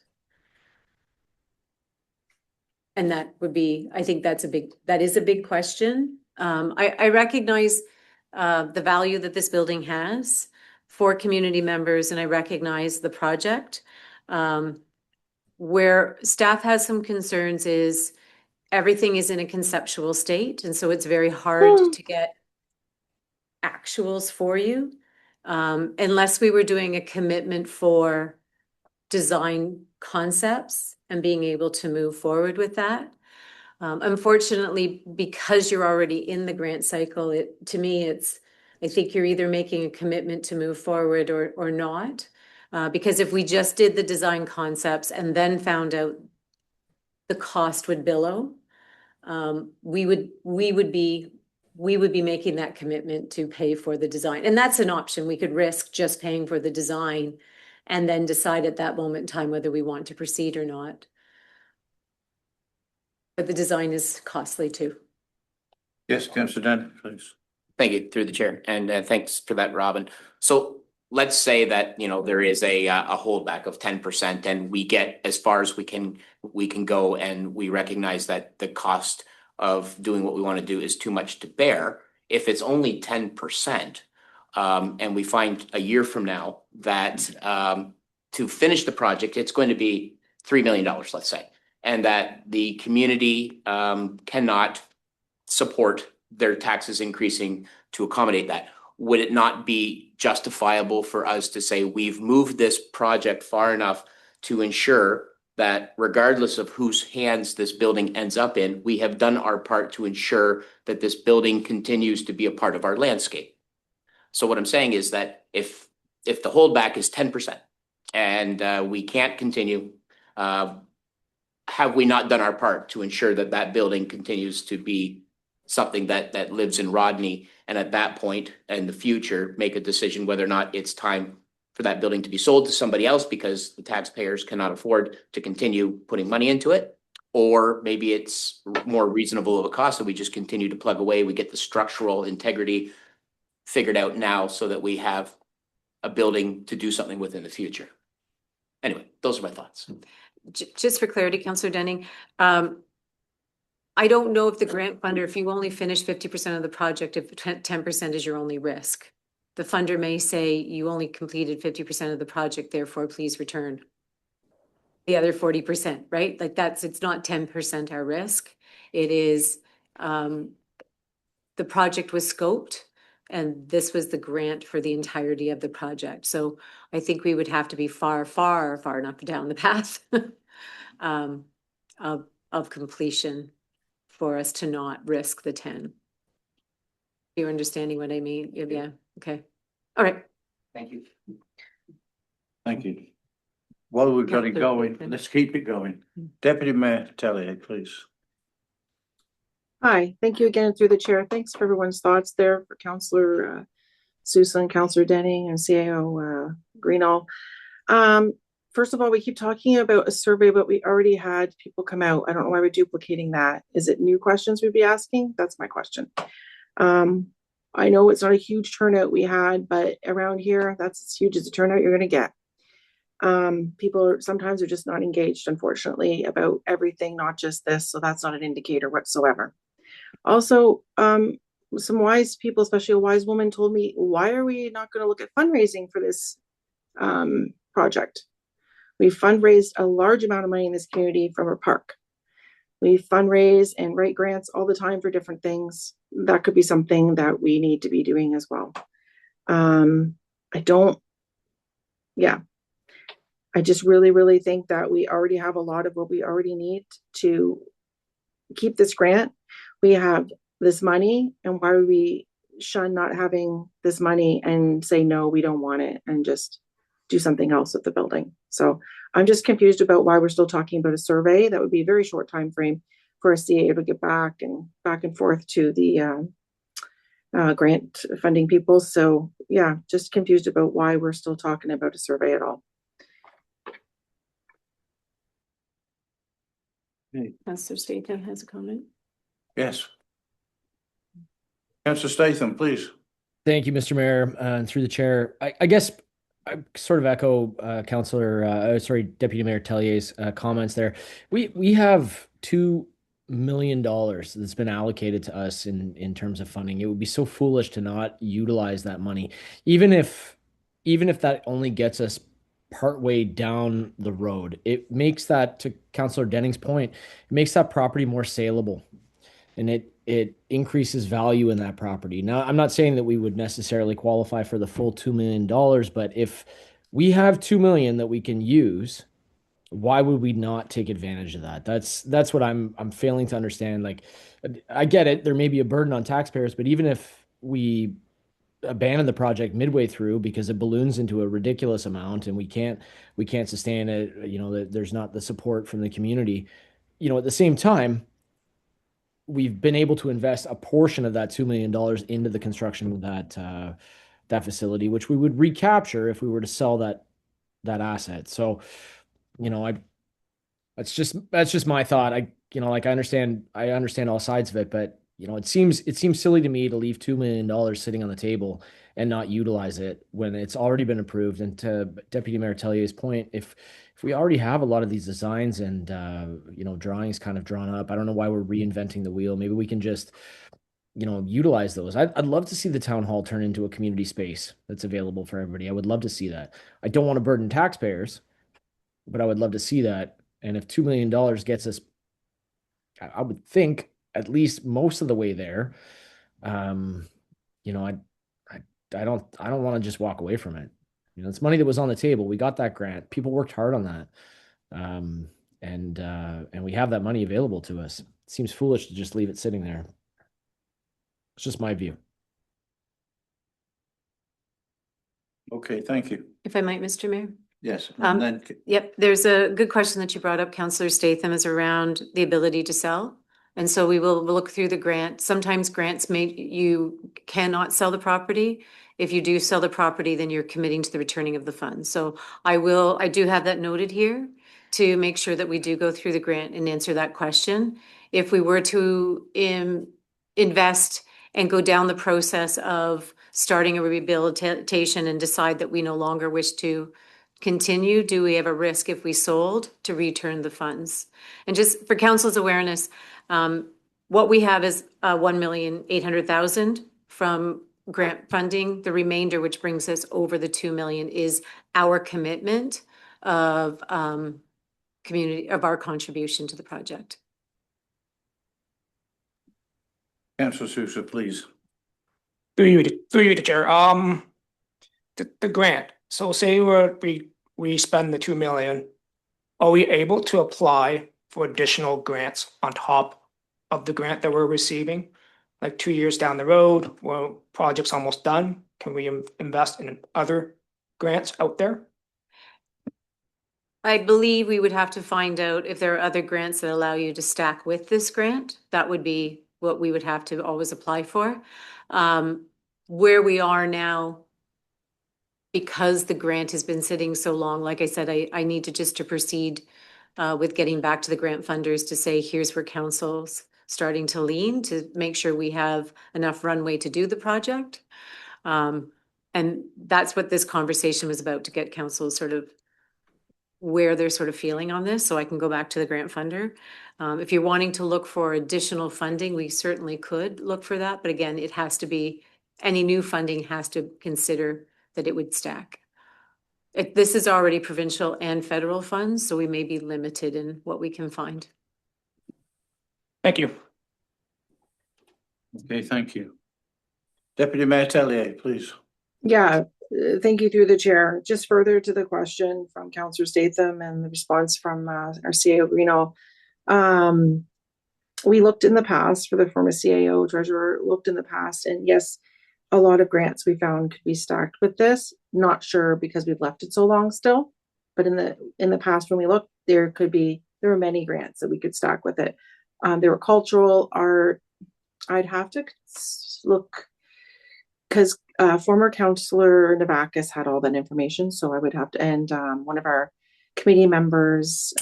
And that would be, I think that is a big question. I recognize the value that this building has for community members, and I recognize the project. Where staff has some concerns is everything is in a conceptual state, and so it's very hard to get actuals for you unless we were doing a commitment for design concepts and being able to move forward with that. Unfortunately, because you're already in the grant cycle, to me, I think you're either making a commitment to move forward or not. Because if we just did the design concepts and then found out the cost would billow, we would be making that commitment to pay for the design. And that's an option. We could risk just paying for the design and then decide at that moment in time whether we want to proceed or not. But the design is costly too. Yes, Councillor Denny, please. Thank you, through the chair, and thanks for that, Robin. So let's say that, there is a holdback of 10% and we get as far as we can go, and we recognize that the cost of doing what we want to do is too much to bear. If it's only 10%, and we find a year from now that to finish the project, it's going to be $3 million, let's say, and that the community cannot support their taxes increasing to accommodate that. Would it not be justifiable for us to say we've moved this project far enough to ensure that regardless of whose hands this building ends up in, we have done our part to ensure that this building continues to be a part of our landscape? So what I'm saying is that if the holdback is 10% and we can't continue, have we not done our part to ensure that that building continues to be something that lives in Rodney, and at that point in the future, make a decision whether or not it's time for that building to be sold to somebody else because the taxpayers cannot afford to continue putting money into it? Or maybe it's more reasonable of a cost that we just continue to plug away. We get the structural integrity figured out now so that we have a building to do something with in the future. Anyway, those are my thoughts. Just for clarity, Councillor Denning, I don't know if the grant funder, if you only finish 50% of the project, if 10% is your only risk. The funder may say you only completed 50% of the project, therefore please return the other 40%, right? Like it's not 10% our risk. It is, the project was scoped and this was the grant for the entirety of the project. So I think we would have to be far enough down the path of completion for us to not risk the 10. You're understanding what I mean? Yeah. Okay. All right. Thank you. Thank you. While we've got it Councillor going, Bateman. let's keep it going. Deputy Mayor Tellier, please. Hi, thank you again through the chair. Thanks for everyone's thoughts there for Councillor Sousa, Councillor Denning, and CAO Greenall. First of all, we keep talking about a survey, but we already had people come out. I don't know why we're duplicating that. Is it new questions we'd be asking? That's my question. I know it's not a huge turnout we had, but around here, that's as huge as a turnout you're going to get. People sometimes are just not engaged, unfortunately, about everything, not just this. So that's not an indicator whatsoever. Also, some wise people, especially a wise woman, told me, why are we not going to look at fundraising for this project? We fundraised a large amount of money in this community from our park. We fundraise and write grants all the time for different things. That could be something that we need to be doing as well. I just really think that we already have a lot of what we already need to keep this grant. We have this money, and why would we shun not having this money and say, no, we don't want it, and just do something else with the building? So I'm just confused about why we're still talking about a survey. That would be a very short time frame for a CA to get back and forth to the grant funding people. So yeah, just confused about why we're still talking about a survey at all. Councillor Statham has a comment. Yes. Councillor Statham, please. Thank you, Mr. Mayor, and through the chair. I guess I sort of echo Deputy Mayor Tellier's comments there. We have $2 million that's been allocated to us in terms of funding. It would be so foolish to not utilize that money, even if that only gets us partway down the road. It makes that, to Councillor Denning's point, it makes that property more saleable, and it increases value in that property. Now, I'm not saying that we would necessarily qualify for the full $2 million, but if we have 2 million that we can use, why would we not take advantage of that? That's what I'm failing to understand. Like, I get it, there may be a burden on taxpayers, but even if we abandon the project midway through because it balloons into a ridiculous amount and we can't sustain it, there's not the support from the community, at the same time, we've been able to invest a portion of that $2 million into the construction of that facility, which we would recapture if we were to sell that asset. So, that's just my thought. I understand all sides of it, but it seems silly to me to leave $2 million sitting on the table and not utilize it when it's already been approved. And to Deputy Mayor Tellier's point, if we already have a lot of these designs and drawings kind of drawn up, I don't know why we're reinventing the wheel. Maybe we can just utilize those. I'd love to see the town hall turn into a community space that's available for everybody. I would love to see that. I don't want to burden taxpayers, but I would love to see that. And if $2 million gets us, I would think, at least most of the way there, I don't want to just walk away from it. It's money that was on the table. We got that grant. People worked hard on that. And we have that money available to us. It seems foolish to just leave it sitting there. It's just my view. Okay, thank you. If I might, Mr. Mayor. Yes. Um, And then, Yep, there's a good question that you brought up, Councillor Statham, is around the ability to sell. And so we'll look through the grant. Sometimes grants you cannot sell the property. If you do sell the property, then you're committing to the returning of the funds. So I do have that noted here to make sure that we do go through the grant and answer that question. If we were to invest and go down the process of starting a rehabilitation and decide that we no longer wish to continue, do we have a risk if we sold to return the funds? And just for council's awareness, what we have is 1,800,000 from grant funding. The remainder, which brings us over the 2 million, is our commitment of our contribution to the project. Councillor Sousa, please. Through you, the chair. The grant. So say we spend the 2 million, are we able to apply for additional grants on top of the grant that we're receiving? Like 2 years down the road, well, project's almost done, can we invest in other grants out there? I believe we would have to find out if there are other grants that allow you to stack with this grant. That would be what we would have to always apply for. Where we are now, because the grant has been sitting so long, like I said, I need to proceed with getting back to the grant funders to say, here's where council's starting to lean to make sure we have enough runway to do the project. And that's what this conversation was about, to get council sort of where they're sort of feeling on this, so I can go back to the grant funder. If you're wanting to look for additional funding, we certainly could look for that. But again, it has to be, any new funding has to consider that it would stack. This is already provincial and federal funds, so we may be limited in what we can find. Thank you. Okay, thank you. Deputy Mayor Tellier, please. Yeah, thank you through the chair. Just further to the question from Councillor Statham and the response from our CAO Reno. We looked in the past, for the former CAO treasurer, looked in the past, and yes, a lot of grants we found could be stacked with this. Not sure because we've left it so long still, but in the past when we looked, there were many grants that we could stack with it. There were cultural, art. I'd have to look because former councillor Navakis had all that information, so I would have to, and one of our committee members,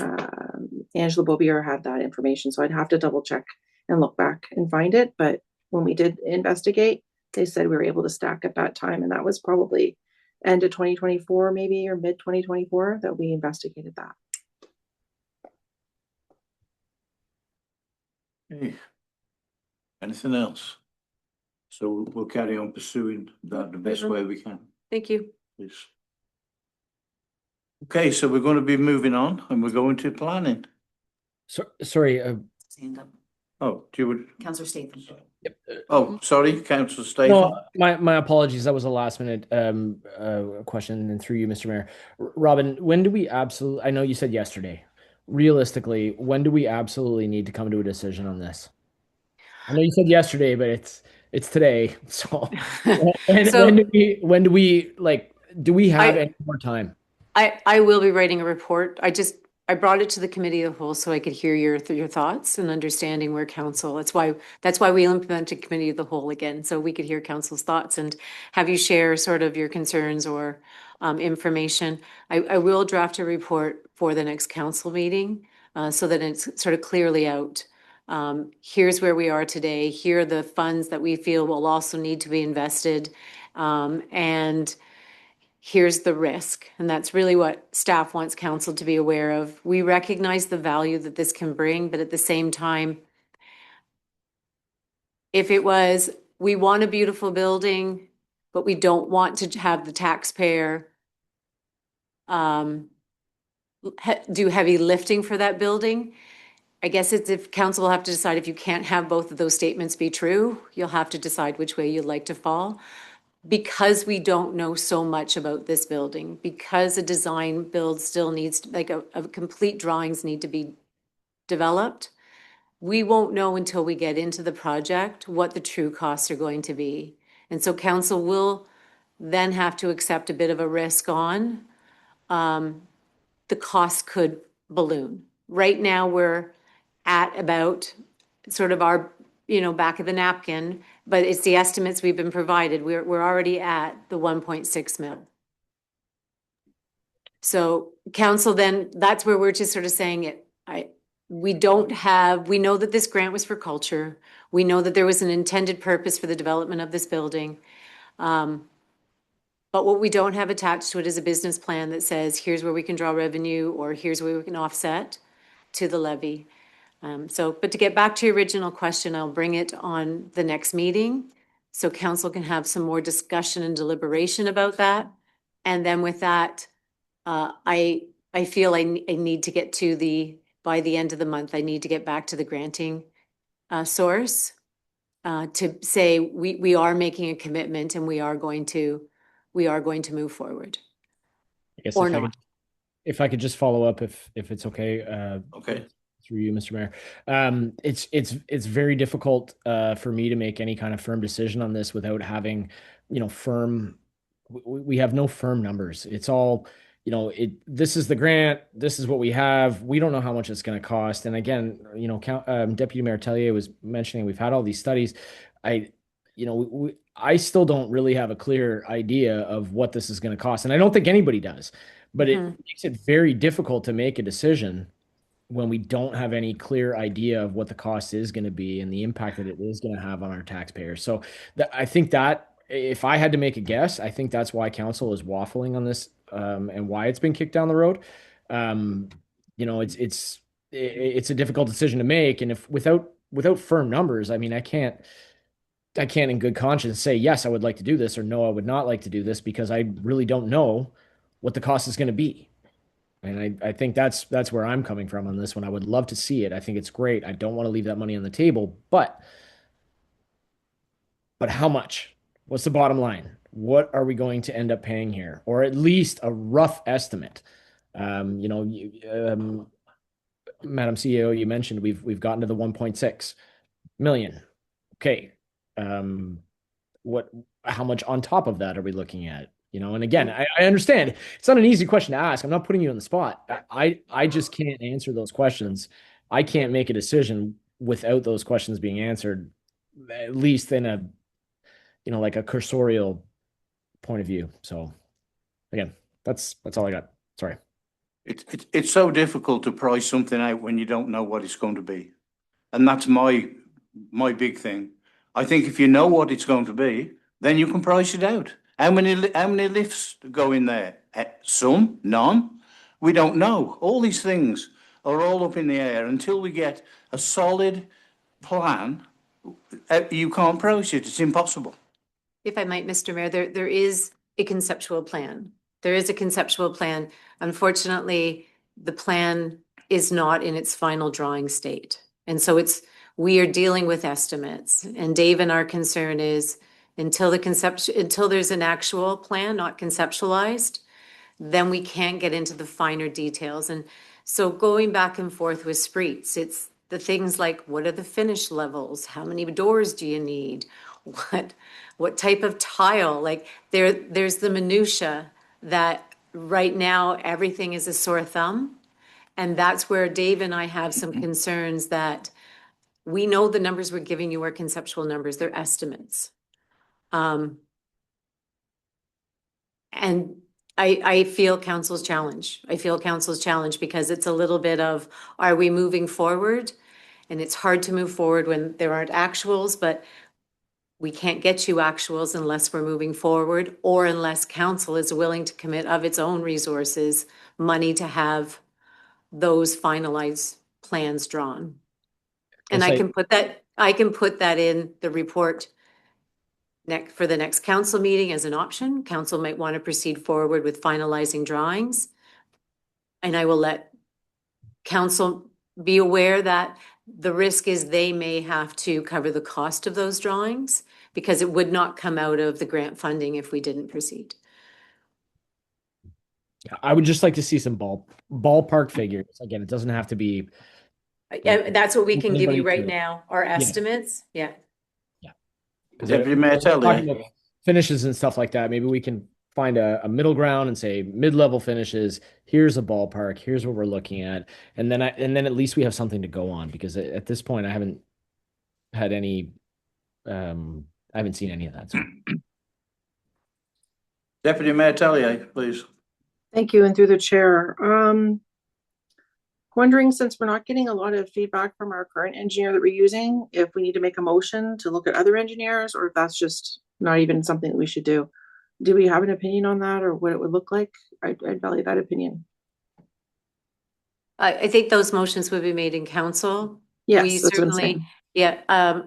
Angela Bobier, had that information, so I'd have to double check and look back and find it. But when we did investigate, they said we were able to stack at that time, and that was probably end of 2024, maybe, or mid 2024 that we investigated that. Okay. Anything else? So we'll carry on pursuing that the best way we can, Thank you. please. Okay, so we're going to be moving on and we're going to planning. So, sorry, Oh, do you would, Councillor Statham. oh, sorry, councillor Statham. no, my apologies. That was a last minute question, and through you, Mr. Mayor. Robin, when do we absolutely? I know you said yesterday. Realistically, when do we absolutely need to come to a decision on this? I know you said yesterday, but it's today. So when do we like? Do we have any more time? I will be writing a report. I brought it to the committee of the whole so I could hear your thoughts and understanding where council. That's why we implemented committee of the whole again, so we could hear council's thoughts and have you share sort of your concerns or information. I will draft a report for the next council meeting so that it's sort of clearly out. Here's where we are today. Here are the funds that we feel will also need to be invested, and here's the risk. And that's really what staff wants council to be aware of. We recognize the value that this can bring, but at the same time, if it was, we want a beautiful building, but we don't want to have the taxpayer do heavy lifting for that building, I guess it's if council will have to decide if you can't have both of those statements be true, you'll have to decide which way you'd like to fall. Because we don't know so much about this building, because a design build still needs, like a complete drawings need to be developed, we won't know until we get into the project what the true costs are going to be. And so council will then have to accept a bit of a risk on the cost could balloon. Right now, we're at about sort of our, back of the napkin, but it's the estimates we've been provided. We're already at the 1.6 mil. So council, then that's where we're just sort of saying it. We know that this grant was for culture. We know that there was an intended purpose for the development of this building. But what we don't have attached to it is a business plan that says, here's where we can draw revenue or here's where we can offset to the levy. But to get back to your original question, I'll bring it on the next meeting so council can have some more discussion and deliberation about that. And then with that, I feel I need to get to by the end of the month, I need to get back to the granting source to say we are making a commitment and we are going to move forward. I guess Or not. if I could just follow up, if it's okay. Okay. Through you, Mr. Mayor. It's very difficult for me to make any kind of firm decision on this without having, firm. We have no firm numbers. It's all, this is the grant. This is what we have. We don't know how much it's going to cost. And again, Deputy Mayor Tellier was mentioning we've had all these studies. I still don't really have a clear idea of what this is going to cost, and I don't think anybody does. But it makes it very difficult to make a decision when we don't have any clear idea of what the cost is going to be and the impact that it is going to have on our taxpayers. So I think that if I had to make a guess, I think that's why council is waffling on this and why it's been kicked down the road. It's a difficult decision to make. And if without firm numbers, I mean, I can't in good conscience say, yes, I would like to do this, or no, I would not like to do this, because I really don't know what the cost is going to be. And I think that's where I'm coming from on this one. I would love to see it. I think it's great. I don't want to leave that money on the table, but how much? What's the bottom line? What are we going to end up paying here? Or at least a rough estimate. Madam CEO, you mentioned we've gotten to the 1.6 million. Okay. How much on top of that are we looking at? And again, I understand it's not an easy question to ask. I'm not putting you on the spot. I just can't answer those questions. I can't make a decision without those questions being answered, at least in a like a cursorial point of view. So again, that's all I got. Sorry. It's so difficult to price something out when you don't know what it's going to be. And that's my big thing. I think if you know what it's going to be, then you can price it out. How many lifts go in there? Some, none. We don't know. All these things are all up in the air until we get a solid plan. You can't price it. It's impossible. If I might, Mr. Mayor, there is a conceptual plan. There is a conceptual plan. Unfortunately, the plan is not in its final drawing state. And so we are dealing with estimates. And Dave and our concern is until there's an actual plan, not conceptualized, then we can't get into the finer details. And so going back and forth with Spreets, it's the things like, what are the finish levels? How many doors do you need? What type of tile? Like there's the minutia that right now everything is a sore thumb. And that's where Dave and I have some concerns that we know the numbers we're giving you are conceptual numbers, they're estimates. And I feel council's challenge. I feel council's challenge because it's a little bit of, are we moving forward? And it's hard to move forward when there aren't actuals, but we can't get you actuals unless we're moving forward or unless council is willing to commit of its own resources, money to have those finalized plans drawn. And Yes, I can put that in the report for the next council meeting as an option. Council might want to proceed forward with finalizing drawings. And I will let council be aware that the risk is they may have to cover the cost of those drawings because it would not come out of the grant funding if we didn't proceed. I would just like to see some ballpark figures. Again, it doesn't have to be. That's what we can give you Anybody right to- now, our estimates. Yeah. Deputy Mayor Talking Telly. about finishes and stuff like that. Maybe we can find a middle ground and say mid-level finishes. Here's a ballpark. Here's what we're looking at, and then at least we have something to go on because at this point I haven't had any. I haven't seen any of that. So. Deputy Mayor Telly, please. Thank you, and through the chair. Wondering, since we're not getting a lot of feedback from our current engineer that we're using, if we need to make a motion to look at other engineers, or if that's just not even something that we should do. Do we have an opinion on that, or what it would look like? I'd value that opinion. I think those motions would be made in council. Yes, We that's what I'm certainly, saying. yeah.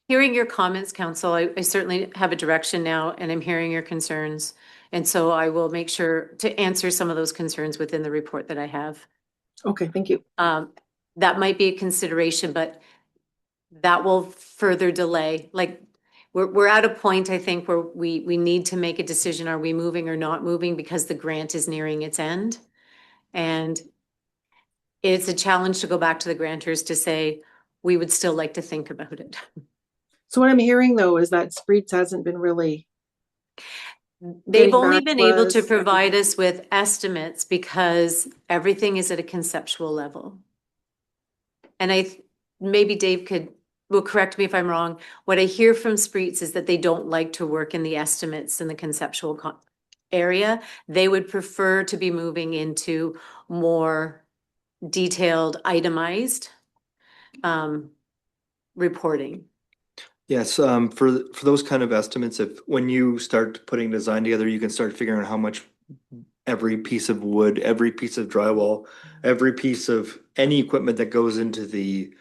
Hearing your comments, council, I certainly have a direction now and I'm hearing your concerns. And so I will make sure to answer some of those concerns within the report that I have. Okay, thank you. That might be a consideration, but that will further delay. Like we're at a point, I think, where we need to make a decision. Are we moving or not moving because the grant is nearing its end? And it's a challenge to go back to the grantors to say, we would still like to think about it. So what I'm hearing though is that Spreets hasn't been really. They've Getting only back been able to was- provide us with estimates because everything is at a conceptual level. And maybe Dave will correct me if I'm wrong. What I hear from Spreets is that they don't like to work in the estimates in the conceptual area. They would prefer to be moving into more detailed, itemized reporting. Yes, for those kind of estimates, if when you start putting design together, you can start figuring out how much every piece of wood, every piece of drywall, every piece of any equipment that goes into the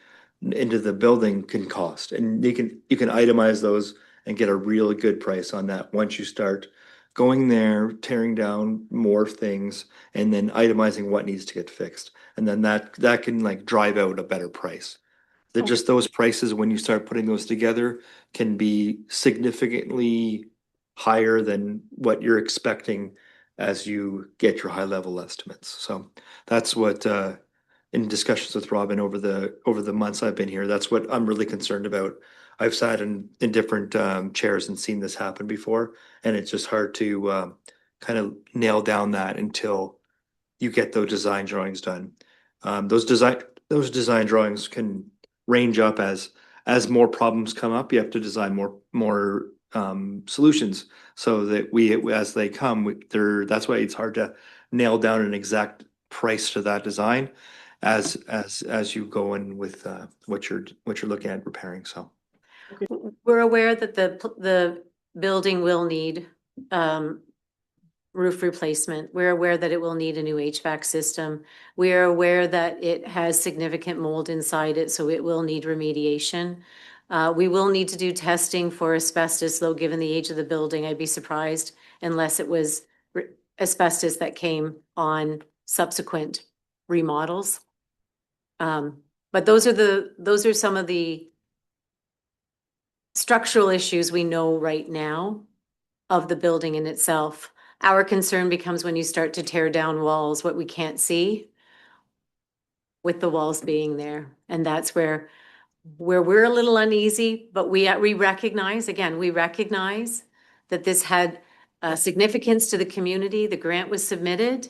building can cost. And you can itemize those and get a really good price on that once you start going there, tearing down more things, and then itemizing what needs to get fixed. And then that can like drive out a better price. That just those prices, when you start putting those together, can be significantly higher than what you're expecting as you get your high level estimates. So that's what in discussions with Robin over the months I've been here, that's what I'm really concerned about. I've sat in different chairs and seen this happen before, and it's just hard to kind of nail down that until you get those design drawings done. Those design drawings can range up as as more problems come up, you have to design more solutions so that as they come, that's why it's hard to nail down an exact price to that design as you go in with what you're looking at repairing. So We're aware that the building will need roof replacement. We're aware that it will need a new HVAC system. We are aware that it has significant mold inside it, so it will need remediation. We will need to do testing for asbestos, though, given the age of the building, I'd be surprised unless it was asbestos that came on subsequent remodels. But those are some of the structural issues we know right now of the building in itself. Our concern becomes when you start to tear down walls, what we can't see with the walls being there. And that's where we're a little uneasy, but we recognize that this had significance to the community. The grant was submitted.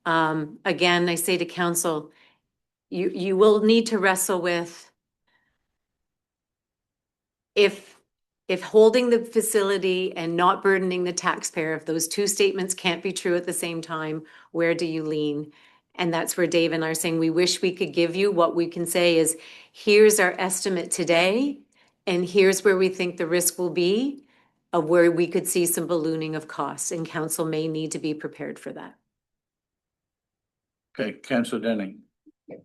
Again, I say to council, you will need to wrestle with if holding the facility and not burdening the taxpayer, if those two statements can't be true at the same time, where do you lean? And that's where Dave and I are saying, we wish we could give you what we can say is, here's our estimate today, and here's where we think the risk will be of where we could see some ballooning of costs, and council may need to be prepared for that. Okay, Councillor Denning.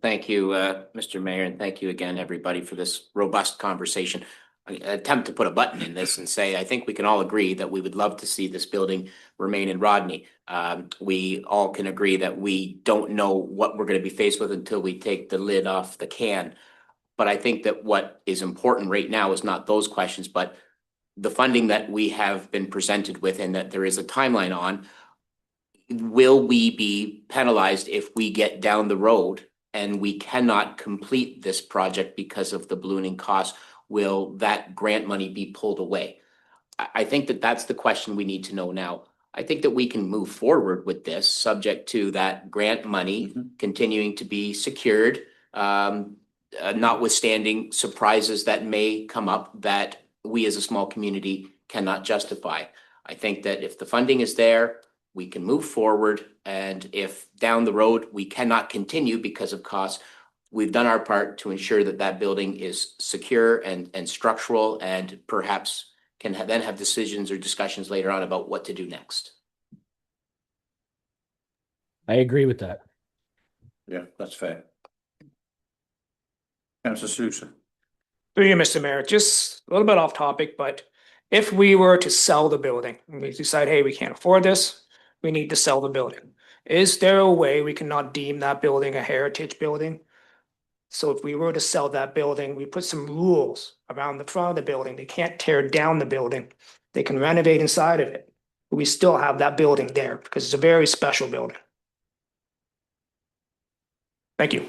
Thank you, Mr. Mayor, and thank you again, everybody, for this robust conversation. I attempt to put a button in this and say, I think we can all agree that we would love to see this building remain in Rodney. We all can agree that we don't know what we're going to be faced with until we take the lid off the can. But I think that what is important right now is not those questions, but the funding that we have been presented with and that there is a timeline on. Will we be penalized if we get down the road and we cannot complete this project because of the ballooning costs? Will that grant money be pulled away? I think that that's the question we need to know now. I think that we can move forward with this subject to that grant money continuing to be secured, notwithstanding surprises that may come up that we as a small community cannot justify. I think that if the funding is there, we can move forward. And if down the road we cannot continue because of costs, we've done our part to ensure that that building is secure and structural, and perhaps can then have decisions or discussions later on about what to do next. I agree with that. Yeah, that's fair. Councillor Sousa. Through you, Mr. Mayor, just a little bit off topic, but if we were to sell the building, and we decide, hey, we can't afford this, we need to sell the building. Is there a way we cannot deem that building a heritage building? So if we were to sell that building, we put some rules around the front of the building. They can't tear down the building. They can renovate inside of it. But we still have that building there because it's a very special building. Thank you.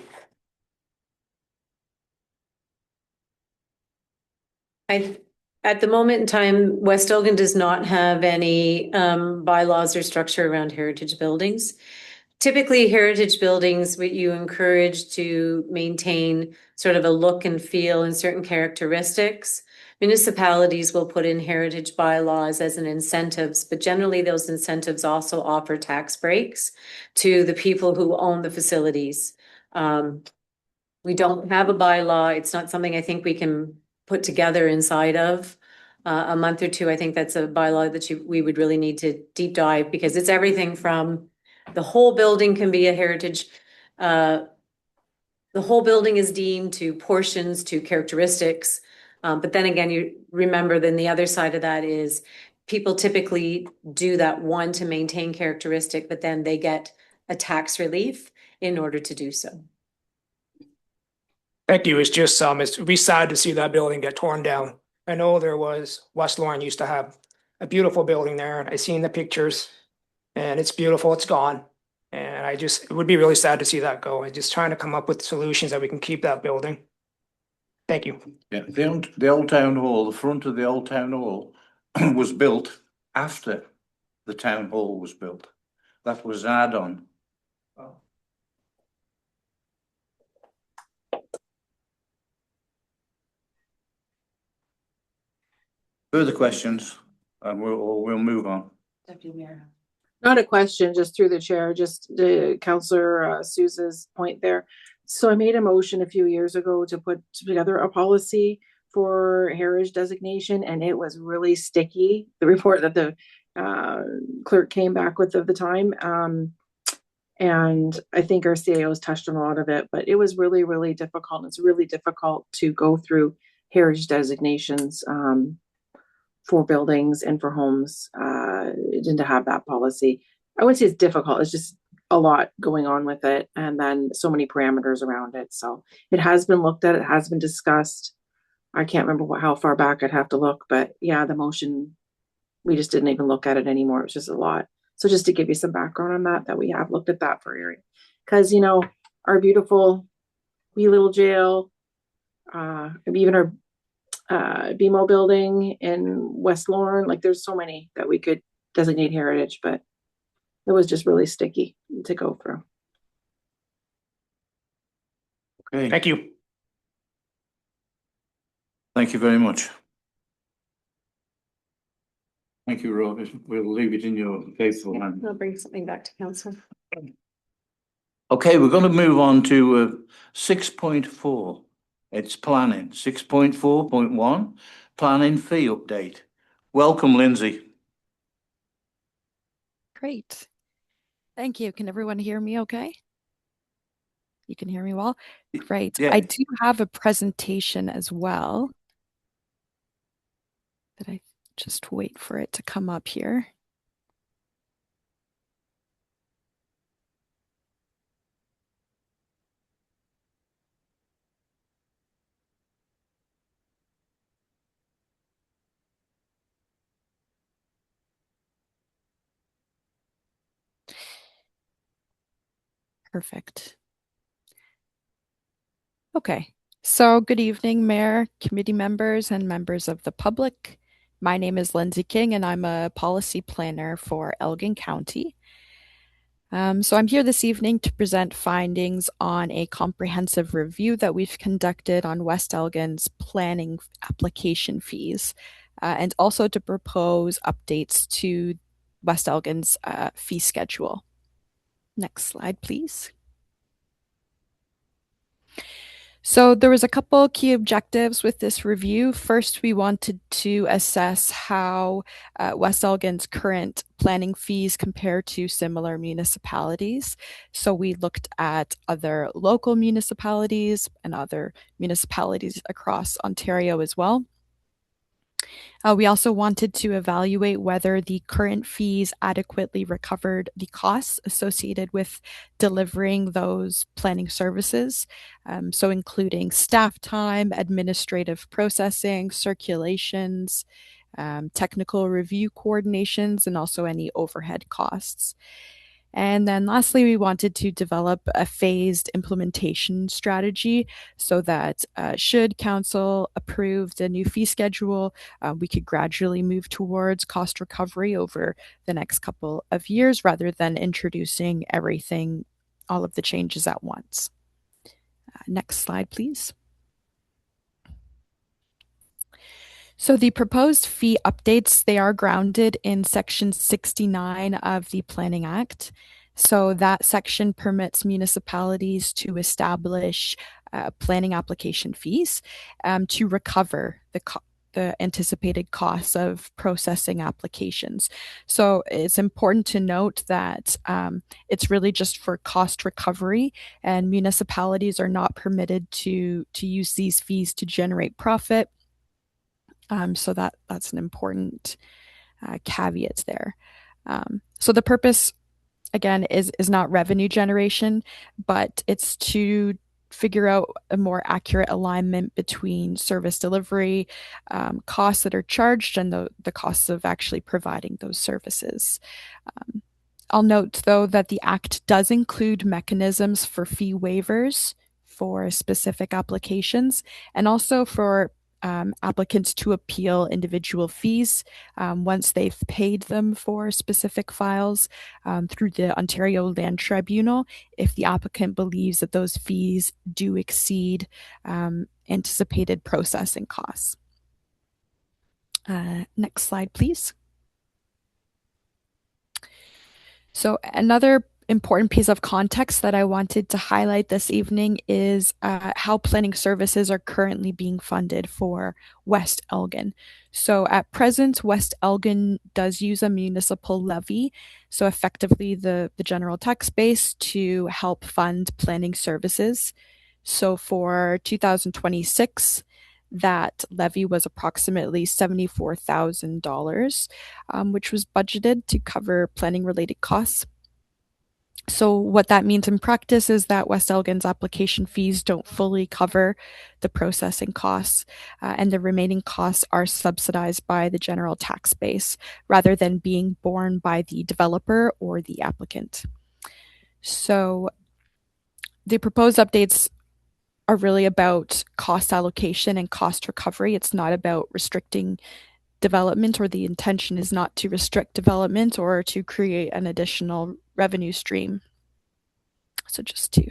At the moment in time, West Elgin does not have any bylaws or structure around heritage buildings. Typically, heritage buildings, you encourage to maintain sort of a look and feel and certain characteristics. Municipalities will put in heritage bylaws as an incentives, but generally those incentives also offer tax breaks to the people who own the facilities. We don't have a bylaw. It's not something I think we can put together inside of a month or two. I think that's a bylaw that we would really need to deep dive, because it's everything from the whole building can be a heritage. The whole building is deemed to portions, to characteristics. But then again, you remember then the other side of that is people typically do that one to maintain characteristic, but then they get a tax relief in order to do so. Thank you. It's just it'd be sad to see that building get torn down. I know there was, West Lorne used to have a beautiful building there, and I seen the pictures, and it's beautiful. It's gone. And it would be really sad to see that go. I'm just trying to come up with solutions that we can keep that building. Thank you. Yeah, the old town hall, the front of the old town hall was built after the town hall was built. That was an add-on. Further questions? And we'll move on. Deputy Mayor. Not a question, just through the chair, just the Councillor Souza's point there. So I made a motion a few years ago to put together a policy for heritage designation, and it was really sticky. The report that the clerk came back with at the time. And I think our CAO's touched on a lot of it, but it was really, really difficult. It's really difficult to go through heritage designations for buildings and for homes, and to have that policy. I wouldn't say it's difficult, it's just a lot going on with it, and then so many parameters around it. So it has been looked at, it has been discussed. I can't remember how far back, I'd have to look, but yeah, the motion, we just didn't even look at it anymore. It was just a lot. So just to give you some background on that we have looked at that for area. Because, you know, our beautiful wee little jail, even our BMO building in West Lorne, like there's so many that we could designate heritage, but it was just really sticky to go through. Okay, Thank you. thank you very much. Thank you, Rob. We'll leave it in your faithful hands. I'll bring something back to council. Okay, we're going to move on to 6.4. It's planning. 6.4.1, planning fee update. Welcome, Lindsay. Great. Thank you. Can everyone hear me okay? You can hear me well? Great. Yeah. I do have a presentation as well. Did I just wait for it to come up here? Perfect. Okay. So good evening, Mayor, committee members, and members of the public. My name is Lindsay King, and I'm a policy planner for Elgin County. So I'm here this evening to present findings on a comprehensive review that we've conducted on West Elgin's planning application fees, and also to propose updates to West Elgin's fee schedule. Next slide, please. So there was a couple key objectives with this review. First, we wanted to assess how West Elgin's current planning fees compare to similar municipalities. So we looked at other local municipalities and other municipalities across Ontario as well. We also wanted to evaluate whether the current fees adequately recovered the costs associated with delivering those planning services, so including staff time, administrative processing, circulations, technical review coordinations, and also any overhead costs. And then lastly, we wanted to develop a phased implementation strategy so that should council approve the new fee schedule, we could gradually move towards cost recovery over the next couple of years rather than introducing everything, all of the changes at once. Next slide, please. So the proposed fee updates, they are grounded in Section 69 of the Planning Act. So that section permits municipalities to establish planning application fees to recover the anticipated costs of processing applications. So it's important to note that it's really just for cost recovery, and municipalities are not permitted to use these fees to generate profit. So that's an important caveat there. So the purpose, again, is not revenue generation, but it's to figure out a more accurate alignment between service delivery, costs that are charged, and the costs of actually providing those services. I'll note, though, that the Act does include mechanisms for fee waivers for specific applications, and also for applicants to appeal individual fees once they've paid them for specific files through the Ontario Land Tribunal if the applicant believes that those fees do exceed anticipated processing costs. Next slide, please. So another important piece of context that I wanted to highlight this evening is how planning services are currently being funded for West Elgin. So at present, West Elgin does use a municipal levy, so effectively the general tax base, to help fund planning services. So for 2026, that levy was approximately $74,000, which was budgeted to cover planning related costs. So what that means in practice is that West Elgin's application fees don't fully cover the processing costs, and the remaining costs are subsidized by the general tax base rather than being borne by the developer or the applicant. So the proposed updates are really about cost allocation and cost recovery. It's not about restricting development, or the intention is not to restrict development or to create an additional revenue stream. So just to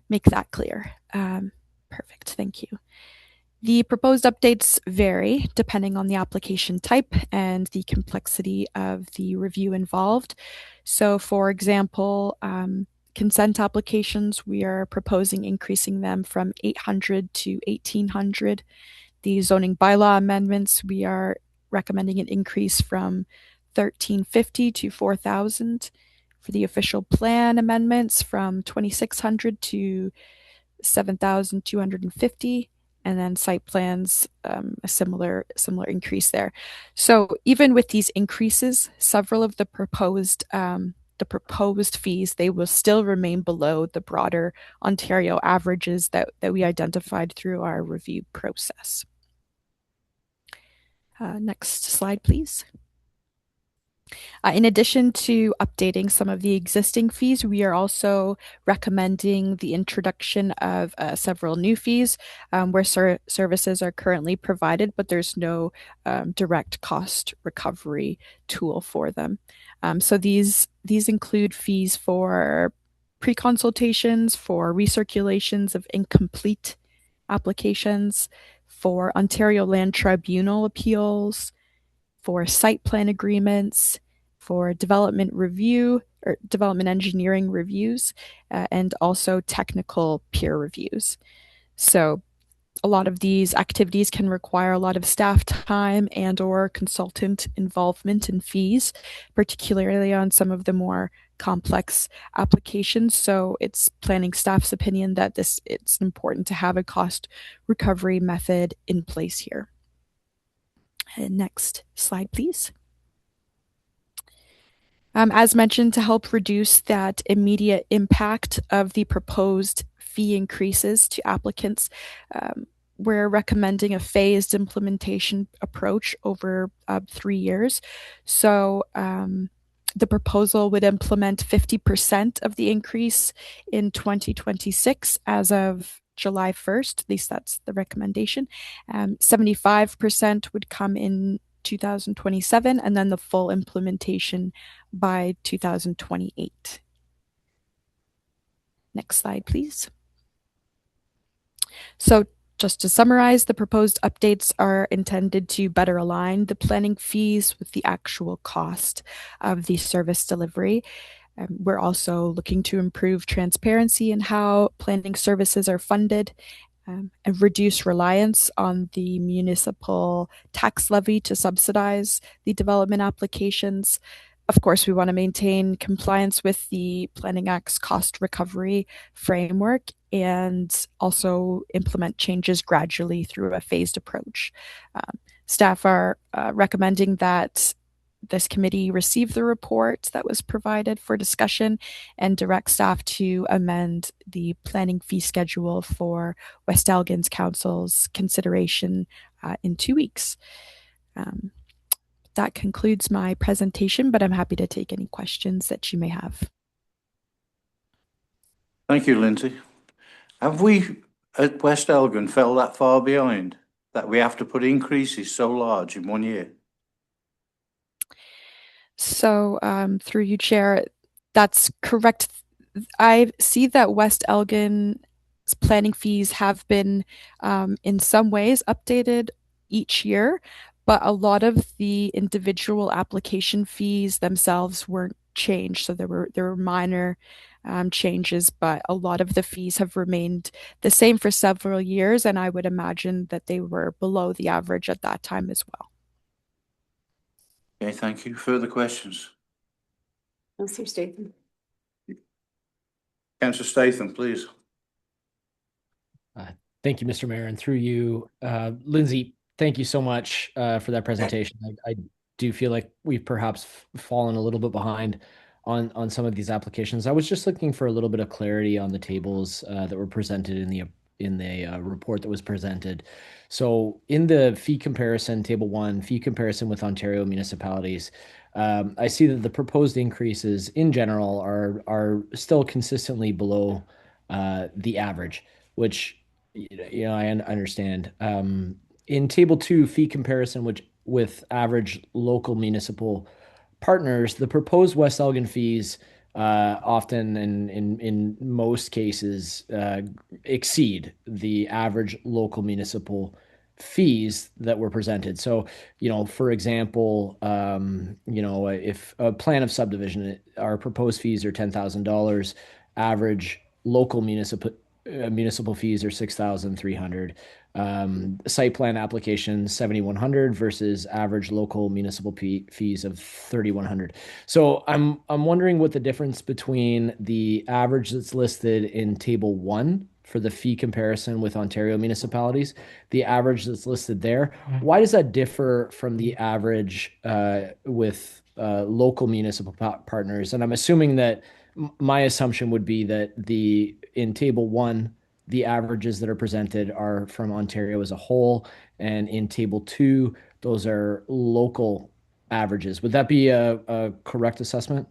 make that clear. Perfect, thank you. The proposed updates vary depending on the application type and the complexity of the review involved. So for example, consent applications, we are proposing increasing them from 800 to 1,800. The zoning bylaw amendments, we are recommending an increase from 1,350 to 4,000. For the official plan amendments, from 2,600 to 7,250. And then site plans, a similar increase there. So even with these increases, several of the proposed fees, they will still remain below the broader Ontario averages that we identified through our review process. Next slide, please. In addition to updating some of the existing fees, we are also recommending the introduction of several new fees where services are currently provided, but there's no direct cost recovery tool for them. So these include fees for pre-consultations, for recirculations of incomplete applications, for Ontario Land Tribunal appeals, for site plan agreements, for development review or development engineering reviews, and also technical peer reviews. So a lot of these activities can require a lot of staff time and or consultant involvement and fees, particularly on some of the more complex applications. So it's planning staff's opinion that it's important to have a cost recovery method in place here. Next slide, please. As mentioned, to help reduce that immediate impact of the proposed fee increases to applicants, we're recommending a phased implementation approach over 3 years. So the proposal would implement 50% of the increase in 2026 as of July 1st, at least that's the recommendation. 75% would come in 2027, and then the full implementation by 2028. Next slide, please. So just to summarize, the proposed updates are intended to better align the planning fees with the actual cost of the service delivery. We're also looking to improve transparency in how planning services are funded, and reduce reliance on the municipal tax levy to subsidize the development applications. Of course, we want to maintain compliance with the Planning Act's cost recovery framework and also implement changes gradually through a phased approach. Staff are recommending that this committee receive the report that was provided for discussion and direct staff to amend the planning fee schedule for West Elgin's Council's consideration in 2 weeks. That concludes my presentation, but I'm happy to take any questions that you may have. Thank you, Lindsay. Have we at West Elgin fell that far behind that we have to put increases so large in 1 year? So through you, Chair, that's correct. I see that West Elgin's planning fees have been in some ways updated each year, but a lot of the individual application fees themselves weren't changed. So there were minor changes, but a lot of the fees have remained the same for several years, and I would imagine that they were below the average at that time as well. Okay, thank you. Further questions? Councillor Statham. Councillor Statham, please. Thank you, Mr. Mayor, and through you, Lindsay, thank you so much for that presentation. I do feel like we've perhaps fallen a little bit behind on some of these applications. I was just looking for a little bit of clarity on the tables that were presented in the report that was presented. So in the fee comparison, table 1, fee comparison with Ontario municipalities, I see that the proposed increases in general are still consistently below the average, which I understand. In table 2, fee comparison, which with average local municipal partners, the proposed West Elgin fees often and in most cases exceed the average local municipal fees that were presented. So, for example, if a plan of subdivision, our proposed fees are $10,000, average local municipal fees are 6,300. Site plan applications 7,100 versus average local municipal fees of 3,100. So I'm wondering what the difference between the average that's listed in table 1 for the fee comparison with Ontario municipalities, the average that's listed there, why does that differ from the average with local municipal partners? And I'm assuming that my assumption would be that in table 1, the averages that are presented are from Ontario as a whole, and in table 2, those are local averages. Would that be a correct assessment?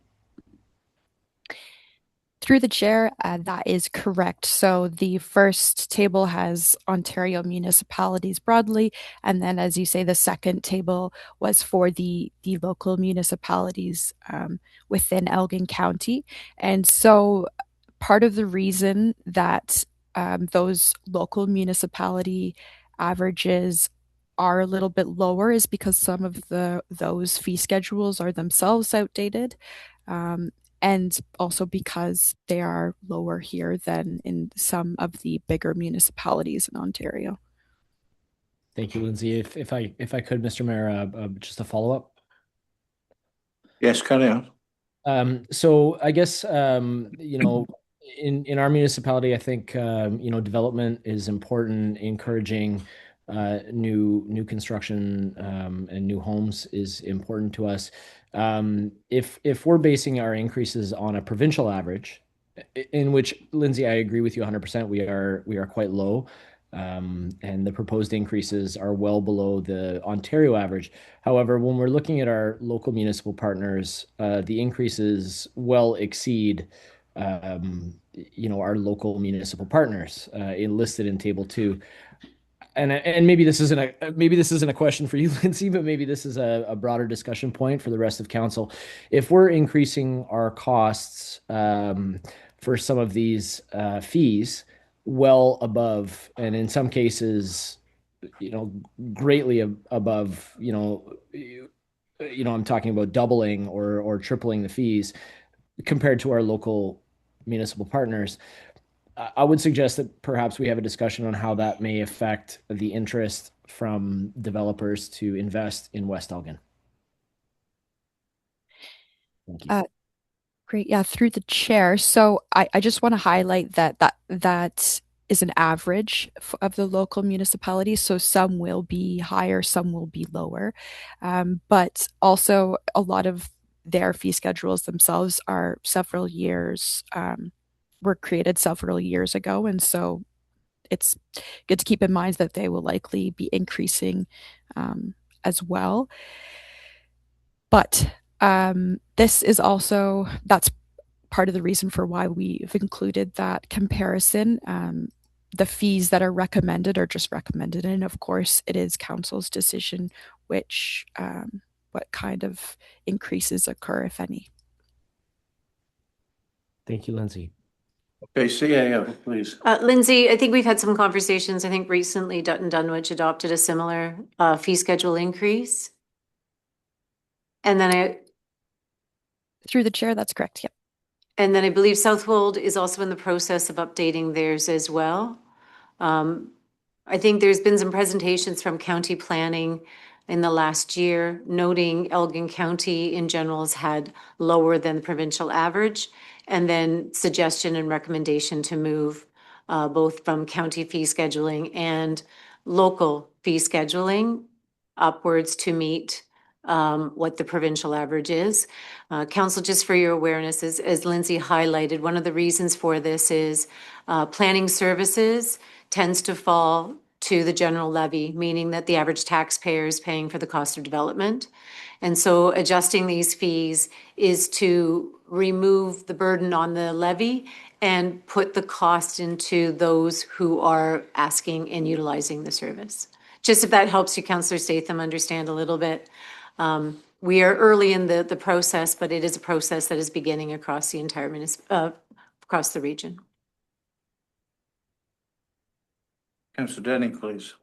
Through the chair, that is correct. So the first table has Ontario municipalities broadly, and then, as you say, the second table was for the local municipalities within Elgin County. And so part of the reason that those local municipality averages are a little bit lower is because some of those fee schedules are themselves outdated. And also because they are lower here than in some of the bigger municipalities in Ontario. Thank you, Lindsay. If I could, Mr. Mayor, just a follow-up. Yes, carry on. So I guess in our municipality, I think development is important. Encouraging new construction and new homes is important to us. If we're basing our increases on a provincial average, in which, Lindsay, I agree with you 100%, we are quite low, and the proposed increases are well below the Ontario average. However, when we're looking at our local municipal partners, the increases well exceed our local municipal partners listed in table 2. And maybe this isn't a question for you, Lindsay, but maybe this is a broader discussion point for the rest of council. If we're increasing our costs for some of these fees well above, and in some cases, greatly above, I'm talking about doubling or tripling the fees compared to our local municipal partners, I would suggest that perhaps we have a discussion on how that may affect the interest from developers to invest in West Elgin. Thank you. Great. Yeah, through the chair. So I just want to highlight that is an average of the local municipalities. So some will be higher, some will be lower. But also a lot of their fee schedules themselves are several years were created several years ago. And so it's good to keep in mind that they will likely be increasing as well. But this is also, that's part of the reason for why we've included that comparison. The fees that are recommended are just recommended. And of course, it is council's decision what kind of increases occur, if any. Thank you, Lindsay. Okay, CAO, please. Lindsay, I think we've had some conversations. I think recently Dutton Dunwich adopted a similar fee schedule increase. And then Through the chair, that's correct. Yep. I believe Southwold is also in the process of updating theirs as well. I think there's been some presentations from county planning in the last year, noting Elgin County in general has had lower than the provincial average, and then suggestion and recommendation to move both from county fee scheduling and local fee scheduling upwards to meet what the provincial average is. Council, just for your awareness, as Lindsay highlighted, one of the reasons for this is planning services tends to fall to the general levy, meaning that the average taxpayer is paying for the cost of development. And so adjusting these fees is to remove the burden on the levy and put the cost into those who are asking and utilizing the service. Just if that helps you, Councillor Statham, understand a little bit. We are early in the process, but it is a process that is beginning across the entire across the region. Councillor Denning, please.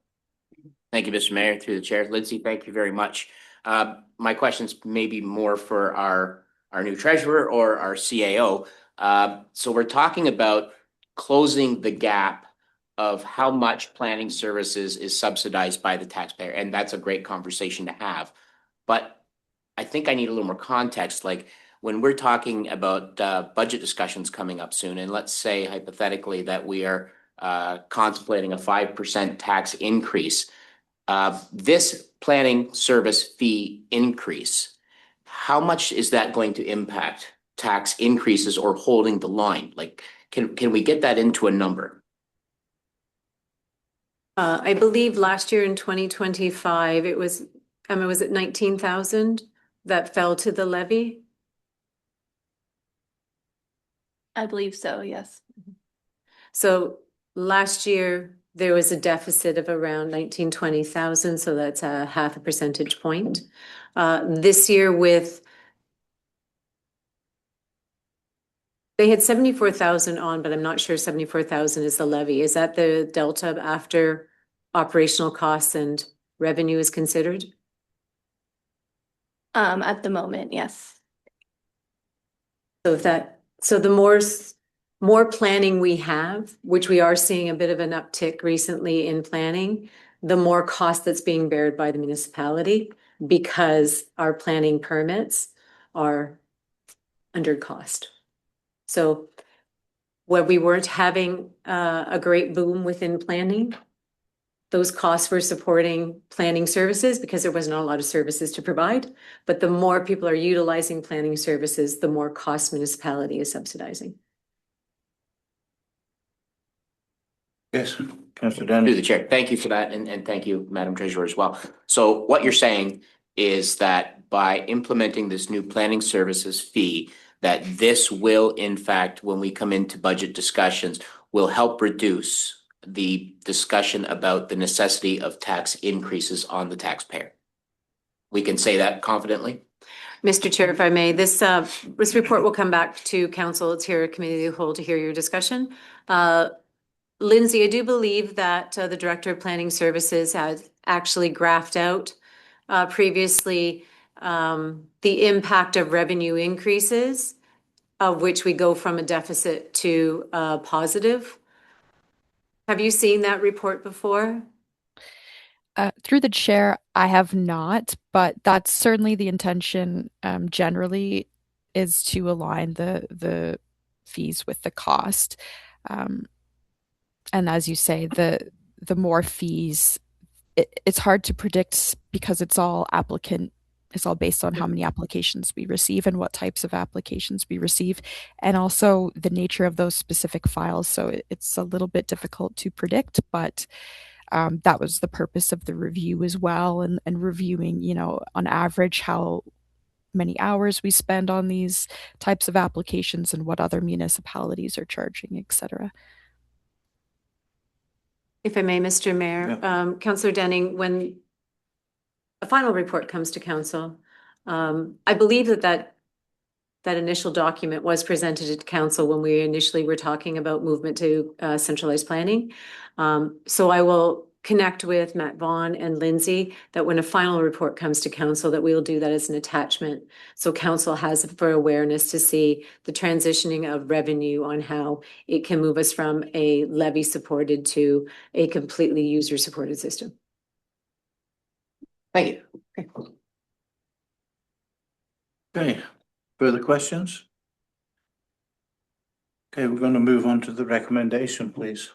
Thank you, Mr. Mayor, through the chair. Lindsay, thank you very much. My questions may be more for our new treasurer or our CAO. So we're talking about closing the gap of how much planning services is subsidized by the taxpayer, and that's a great conversation to have. But I think I need a little more context, like when we're talking about budget discussions coming up soon, and let's say hypothetically that we are contemplating a 5% tax increase. This planning service fee increase, how much is that going to impact tax increases or holding the line? Like, can we get that into a number? I believe last year in 2025, it was it 19,000 that fell to the levy? I believe so, yes. So last year, there was a deficit of around 20,000, so that's a 0.5 percentage point. This year they had 74,000 on, but I'm not sure 74,000 is the levy. Is that the delta after operational costs and revenue is considered? At the moment, yes. So the more planning we have, which we are seeing a bit of an uptick recently in planning, the more cost that's being bared by the municipality because our planning permits are under cost. So when we weren't having a great boom within planning, those costs were supporting planning services because there was not a lot of services to provide. But the more people are utilizing planning services, the more cost municipality is subsidizing. Yes, Councillor Through Denning. the chair. Thank you for that, and thank you, Madam Treasurer, as well. So what you're saying is that by implementing this new planning services fee, that this will, in fact, when we come into budget discussions, will help reduce the discussion about the necessity of tax increases on the taxpayer. We can say that confidently? Mr. Chair, if I may, this report will come back to council. It's here at committee of the whole to hear your discussion. Lindsay, I do believe that the Director of Planning Services has actually graphed out previously the impact of revenue increases, of which we go from a deficit to positive. Have you seen that report before? Through the chair, I have not, but that's certainly the intention generally is to align the fees with the cost. And as you say, the more fees, it's hard to predict because it's all based on how many applications we receive and what types of applications we receive, and also the nature of those specific files. So it's a little bit difficult to predict, but that was the purpose of the review as well, and reviewing, on average, how many hours we spend on these types of applications and what other municipalities are charging, etc. If I may, Mr. Mayor, Councillor Denning, when a final report comes to council, I believe that that initial document was presented to council when we initially were talking about movement to centralized planning. So I will connect with Matt Vaughn and Lindsay that when a final report comes to council, that we will do that as an attachment. So council has for awareness to see the transitioning of revenue on how it can move us from a levy supported to a completely user supported system. Thank you. Okay, further questions? Okay, we're going to move on to the recommendation, please.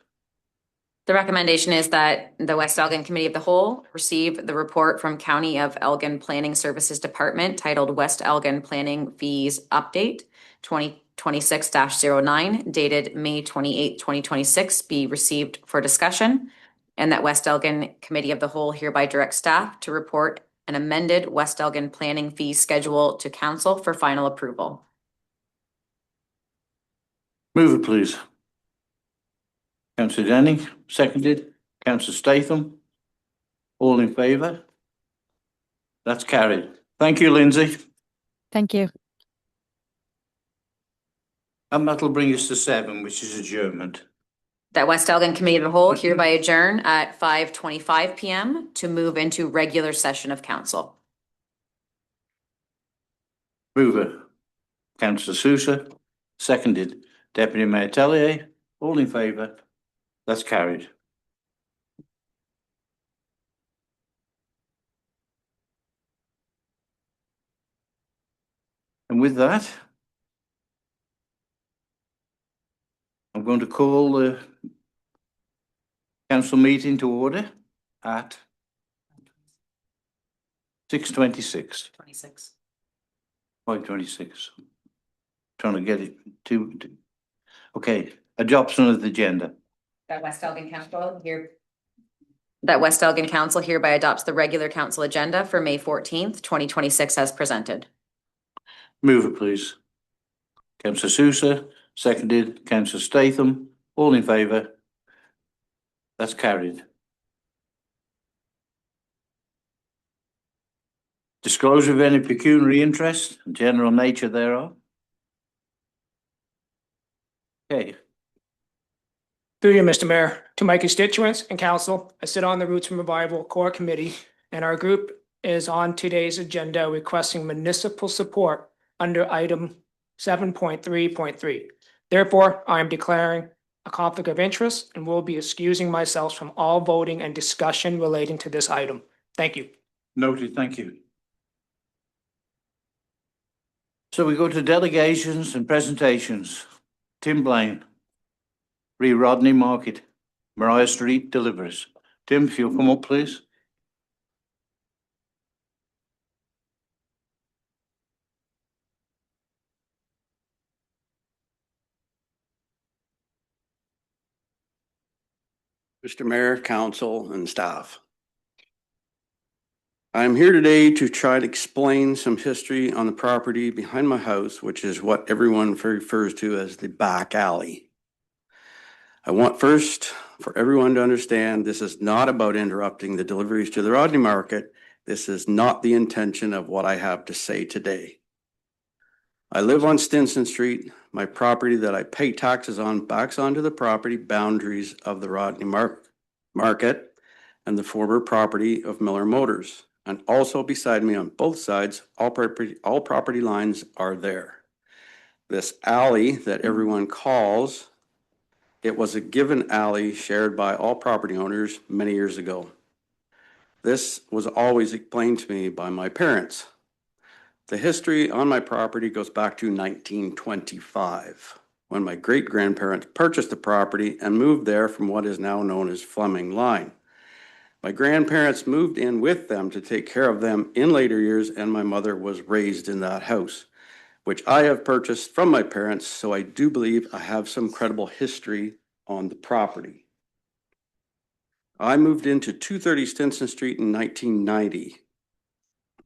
The recommendation is that the West Elgin Committee of the Whole receive the report from County of Elgin Planning Services Department titled West Elgin Planning Fees Update 2026-09 dated May 28, 2026 be received for discussion, and that West Elgin Committee of the Whole hereby direct staff to report an amended West Elgin planning fee schedule to council for final approval. Move it, please. Councillor Denning, seconded. Councillor Statham. All in favour? That's carried. Thank you, Lindsay. Thank you. And that'll bring us to 7, which is adjournment. That West Elgin Committee of the Whole hereby adjourn at 5:25 p.m. to move into regular session of council. Mover, Councillor Sousa, seconded. Deputy Mayor Tellier, all in favour? That's carried. And with that, I'm going to call the council meeting to order at 6:26. 26. 5:26. Trying to get it to. Okay, adoption of the agenda. That West Elgin Council hereby adopts the regular council agenda for May 14th, 2026 as presented. Move it, please. Councillor Sousa, seconded. Councillor Statham, all in favour? That's carried. Disclosure of any pecuniary interest and general nature thereof. Okay. Through you, Mr. Mayor, to my constituents and council, I sit on the Roots and Revival Core Committee, and our group is on today's agenda requesting municipal support under item 7.3.3. Therefore, I am declaring a conflict of interest and will be excusing myself from all voting and discussion relating to this item. Thank you. Noted, thank you. So we go to delegations and presentations. Tim Blaine, Rodney Market, Mariah Street Deliveries. Tim, if you'll come up, please. Mr. Mayor, council, and staff. I'm here today to try to explain some history on the property behind my house, which is what everyone refers to as the back alley. I want first for everyone to understand this is not about interrupting the deliveries to the Rodney Market. This is not the intention of what I have to say today. I live on Stinson Street. My property that I pay taxes on backs onto the property boundaries of the Rodney Market and the former property of Miller Motors. And also beside me on both sides, all property lines are there. This alley that everyone calls, it was a given alley shared by all property owners many years ago. This was always explained to me by my parents. The history on my property goes back to 1925, when my great-grandparents purchased the property and moved there from what is now known as Fleming Line. My grandparents moved in with them to take care of them in later years, and my mother was raised in that house, which I have purchased from my parents, so I do believe I have some credible history on the property. I moved into 230 Stinson Street in 1990.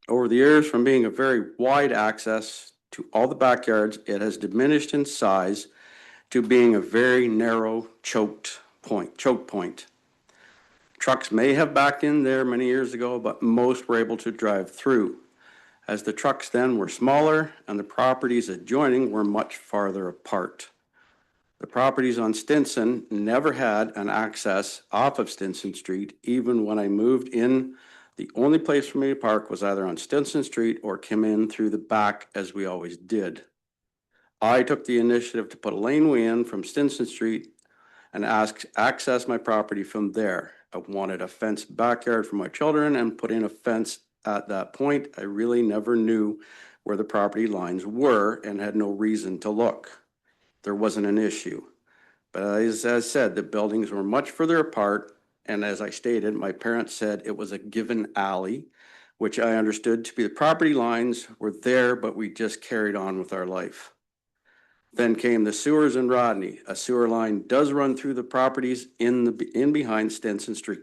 Over the years, from being a very wide access to all the backyards, it has diminished in size to being a very narrow choke point. Trucks may have backed in there many years ago, but most were able to drive through. as the trucks then were smaller and the properties adjoining were much farther apart. The properties on Stinson never had an access off of Stinson Street. Even when I moved in, the only place for me to park was either on Stinson Street or come in through the back, as we always did. I took the initiative to put a laneway in from Stinson Street and access my property from there. I wanted a fenced backyard for my children and put in a fence at that point. I really never knew where the property lines were and had no reason to look. There wasn't an issue. But as I said, the buildings were much further apart, and as I stated, my parents said it was a given alley, which I understood to be the property lines were there, but we just carried on with our life. Then came the sewers in Rodney. A sewer line does run through the properties in behind Stinson Street,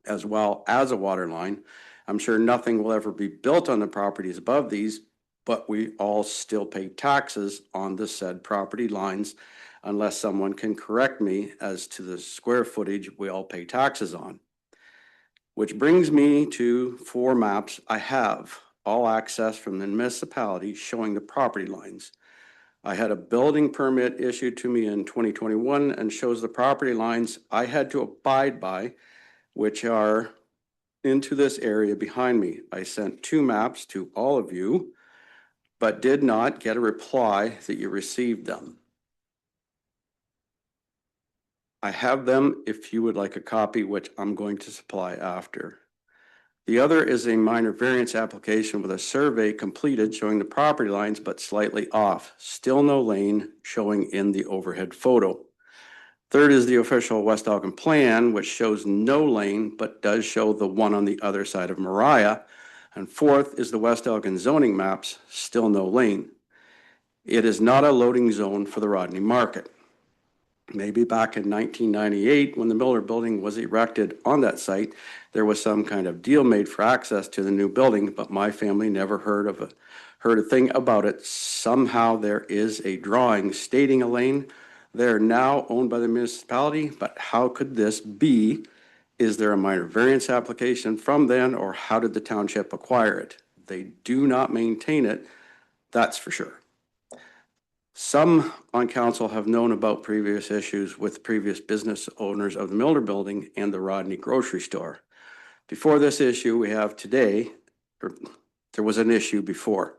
as well as a water line. I'm sure nothing will ever be built on the properties above these, but we all still pay taxes on the said property lines unless someone can correct me as to the square footage we all pay taxes on. Which brings me to 4 maps I have, all access from the municipality showing the property lines. I had a building permit issued to me in 2021 and shows the property lines I had to abide by, which are into this area behind me. I sent 2 maps to all of you, but did not get a reply that you received them. I have them if you would like a copy, which I'm going to supply after. The other is a minor variance application with a survey completed showing the property lines but slightly off. Still no lane showing in the overhead photo. Third is the official West Elgin plan, which shows no lane but does show the one on the other side of Mariah. And fourth is the West Elgin zoning maps, still no lane. It is not a loading zone for the Rodney Market. Maybe back in 1998, when the Miller Building was erected on that site, there was some kind of deal made for access to the new building, but my family never heard a thing about it. Somehow there is a drawing stating a lane. They're now owned by the municipality, but how could this be? Is there a minor variance application from then, or how did the township acquire it? They do not maintain it, that's for sure. Some on council have known about previous issues with previous business owners of the Miller Building and the Rodney grocery store. Before this issue we have today, there was an issue before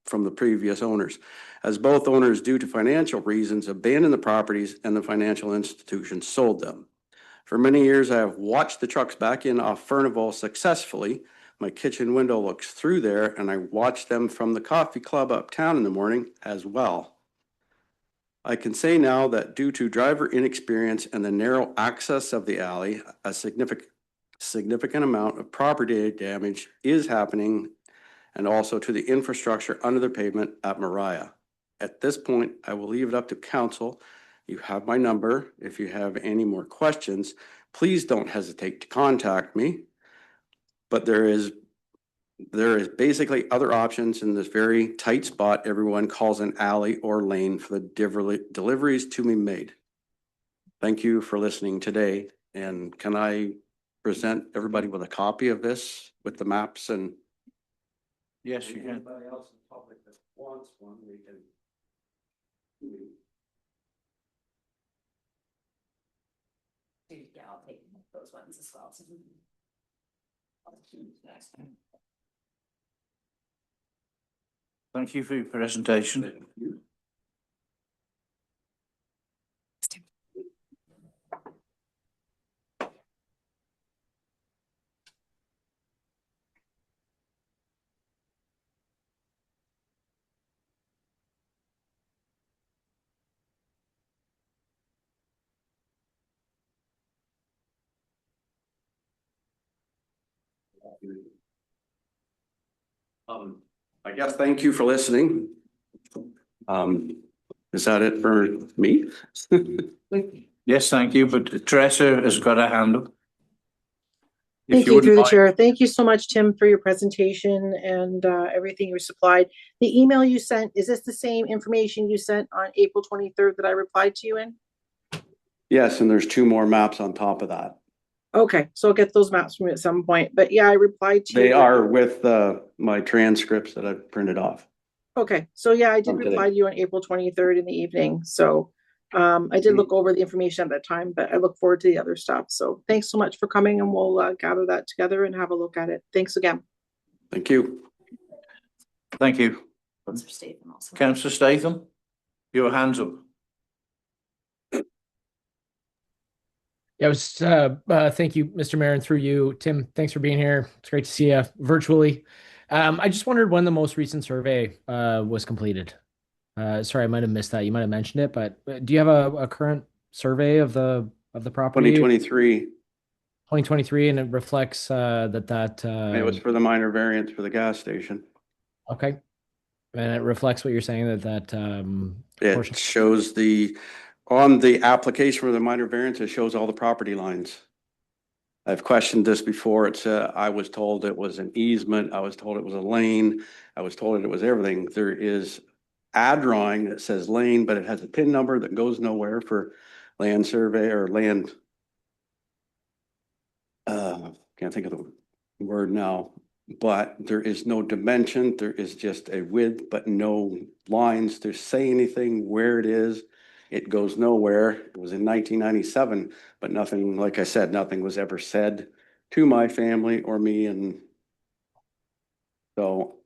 from the previous owners, as both owners, due to financial reasons, abandoned the properties and the financial institutions sold them. For many years, I have watched the trucks back in off Furnival successfully. My kitchen window looks through there, and I watch them from the coffee club uptown in the morning as well. I can say now that due to driver inexperience and the narrow access of the alley, a significant amount of property damage is happening, and also to the infrastructure under the pavement at Mariah. At this point, I will leave it up to council. You have my number. If you have any more questions, please don't hesitate to contact me. But there is basically other options in this very tight spot everyone calls an alley or lane for the deliveries to be made. Thank you for listening today. And can I present everybody with a copy of this with the maps and? Yes, you can. Anybody else in public that wants one, we can. Yeah, I'll take those ones as well. Thank you for your presentation. I guess thank you for listening. Is that it for me? Yes, thank you, but Teresa has got a hand up. If Thank you wouldn't through the mind- chair. Thank you so much, Tim, for your presentation and everything you supplied. The email you sent, is this the same information you sent on April 23rd that I replied to you in? Yes, and there's 2 more maps on top of that. Okay, so I'll get those maps from you at some point, but yeah, I replied to. They you. are with my transcripts that I've printed off. Okay, so yeah, I did From today. reply to you on April 23rd in the evening, so I did look over the information at that time, but I look forward to the other stuff. So thanks so much for coming, and we'll gather that together and have a look at it. Thanks again. Thank you. Thank you. Councillor Statham also. Councillor Statham, your hands up. Yeah, it was, thank you, Mr. Mayor, and through you, Tim, thanks for being here. It's great to see you virtually. I just wondered when the most recent survey was completed. Sorry, I might have missed that. You might have mentioned it, but do you have a current survey of the property? 2023. 2023, and it reflects that It was for the minor variance for the gas station. okay, and it reflects what you're saying that It shows on the application for the minor variance, it shows all the property lines. I've questioned this before. I was told it was an easement. I was told it was a lane. I was told it was everything. There is a drawing that says lane, but it has a PIN number that goes nowhere for land survey or land. Can't think of the word now, but there is no dimension. There is just a width, but no lines to say anything where it is. It goes nowhere. It was in 1997, but nothing, like I said, nothing was ever said to my family or me. And so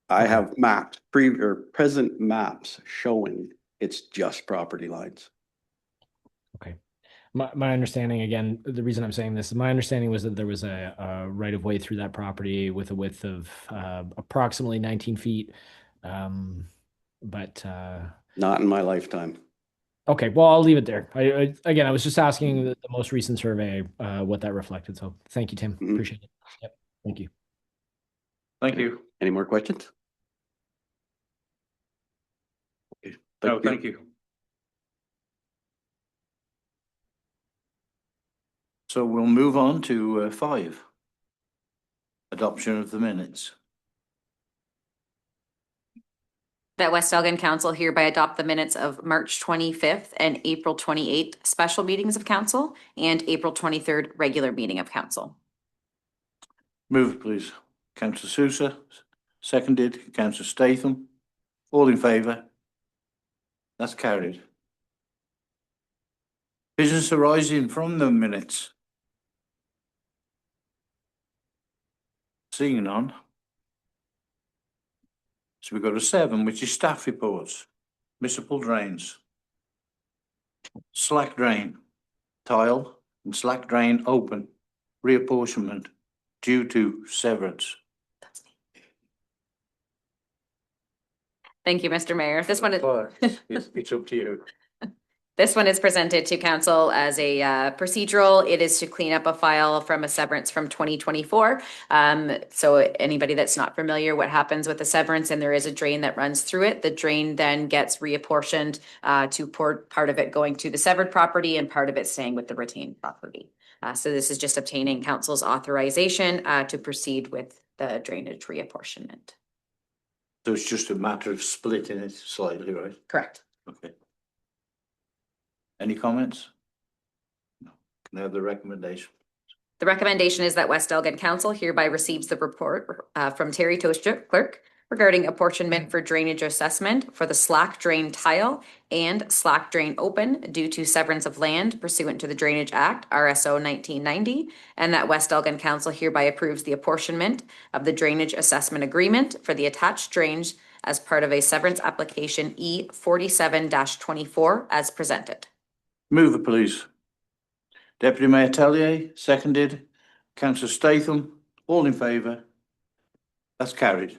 I have maps, present maps showing it's just property lines. Okay. My understanding, again, the reason I'm saying this is my understanding was that there was a right of way through that property with a width of approximately 19 feet. But not in my lifetime. Okay, well, I'll leave it there. Again, I was just asking the most recent survey what that reflected. So thank you, Tim. Appreciate it. Yep. Thank you. Thank you. Any more questions? Okay. Thank you. So we'll move on to 5. Adoption of the minutes. That West Elgin Council hereby adopt the minutes of March 25th and April 28th special meetings of council and April 23rd regular meeting of council. Move it, please. Councillor Sousa, seconded. Councillor Statham. All in favour? That's carried. Business arising from the minutes. Seeing none. So we go to 7, which is staff reports. Municipal drains. Slack drain, tile and slack drain open, reapportionment due to severance. Thank you, Mr. Mayor. This one is It's up to you. This one is presented to council as a procedural. It is to clean up a file from a severance from 2024. So anybody that's not familiar what happens with the severance, and there is a drain that runs through it, the drain then gets reapportioned to part of it going to the severed property and part of it staying with the retained property. So this is just obtaining council's authorization to proceed with the drainage reapportionment. So it's just a matter of splitting it slightly, right? Correct. Okay. Any comments? No. Can I have the recommendation? The recommendation is that West Elgin Council hereby receives the report from Terry Toaster, clerk, regarding apportionment for drainage assessment for the slack drain tile and slack drain open due to severance of land pursuant to the Drainage Act, RSO 1990, and that West Elgin Council hereby approves the apportionment of the drainage assessment agreement for the attached drains as part of a severance application E47-24 as presented. Move it, please. Deputy Mayor Tellier, seconded. Councillor Statham, all in favour? That's carried.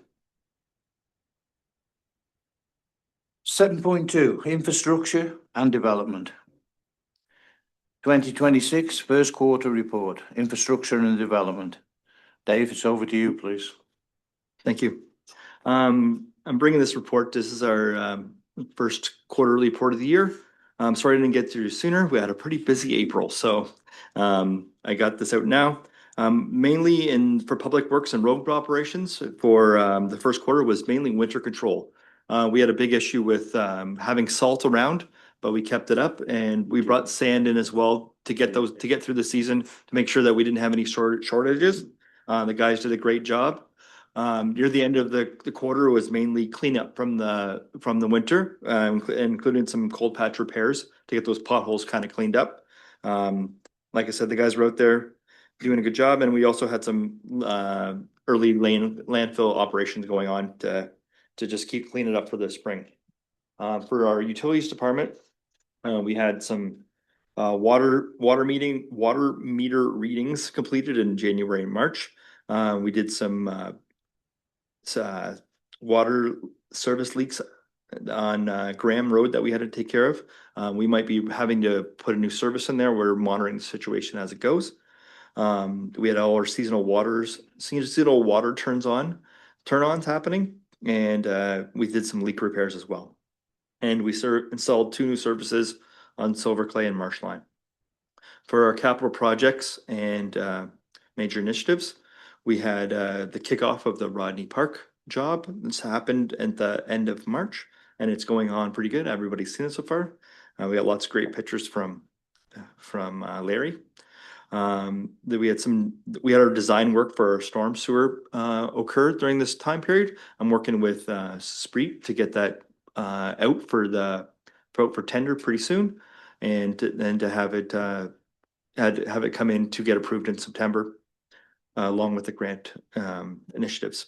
7.2, infrastructure and development. 2026 first quarter report, infrastructure and development. Dave, it's over to you, please. Thank you. I'm bringing this report. This is our first quarterly report of the year. Sorry I didn't get through sooner. We had a pretty busy April, so I got this out now. Mainly for public works and road operations for the first quarter was mainly winter control. We had a big issue with having salt around but we kept it up and we brought sand in as well to get through the season, to make sure that we didn't have any shortages. The guys did a great job. Near the end of the quarter was mainly cleanup from the winter, including some cold patch repairs to get those potholes kind of cleaned up. Like I said, the guys were out there doing a good job, and we also had some early landfill operations going on to just keep cleaning up for the spring. For our utilities department, we had some water meter readings completed in January and March. We did some water service leaks on Graham Road that we had to take care of. We might be having to put a new service in there. We're monitoring the situation as it goes. We had all our seasonal water turn-ons happening, and we did some leak repairs as well. And we installed 2 new services on Silver Clay and Marshline. For our capital projects and major initiatives, we had the kickoff of the Rodney Park job. This happened at the end of March, and it's going on pretty good. Everybody's seen it so far. We got lots of great pictures from Larry. We had our design work for our storm sewer occur during this time period. I'm working with Spreet to get that out for tender pretty soon, and to have it come in to get approved in September, along with the grant initiatives.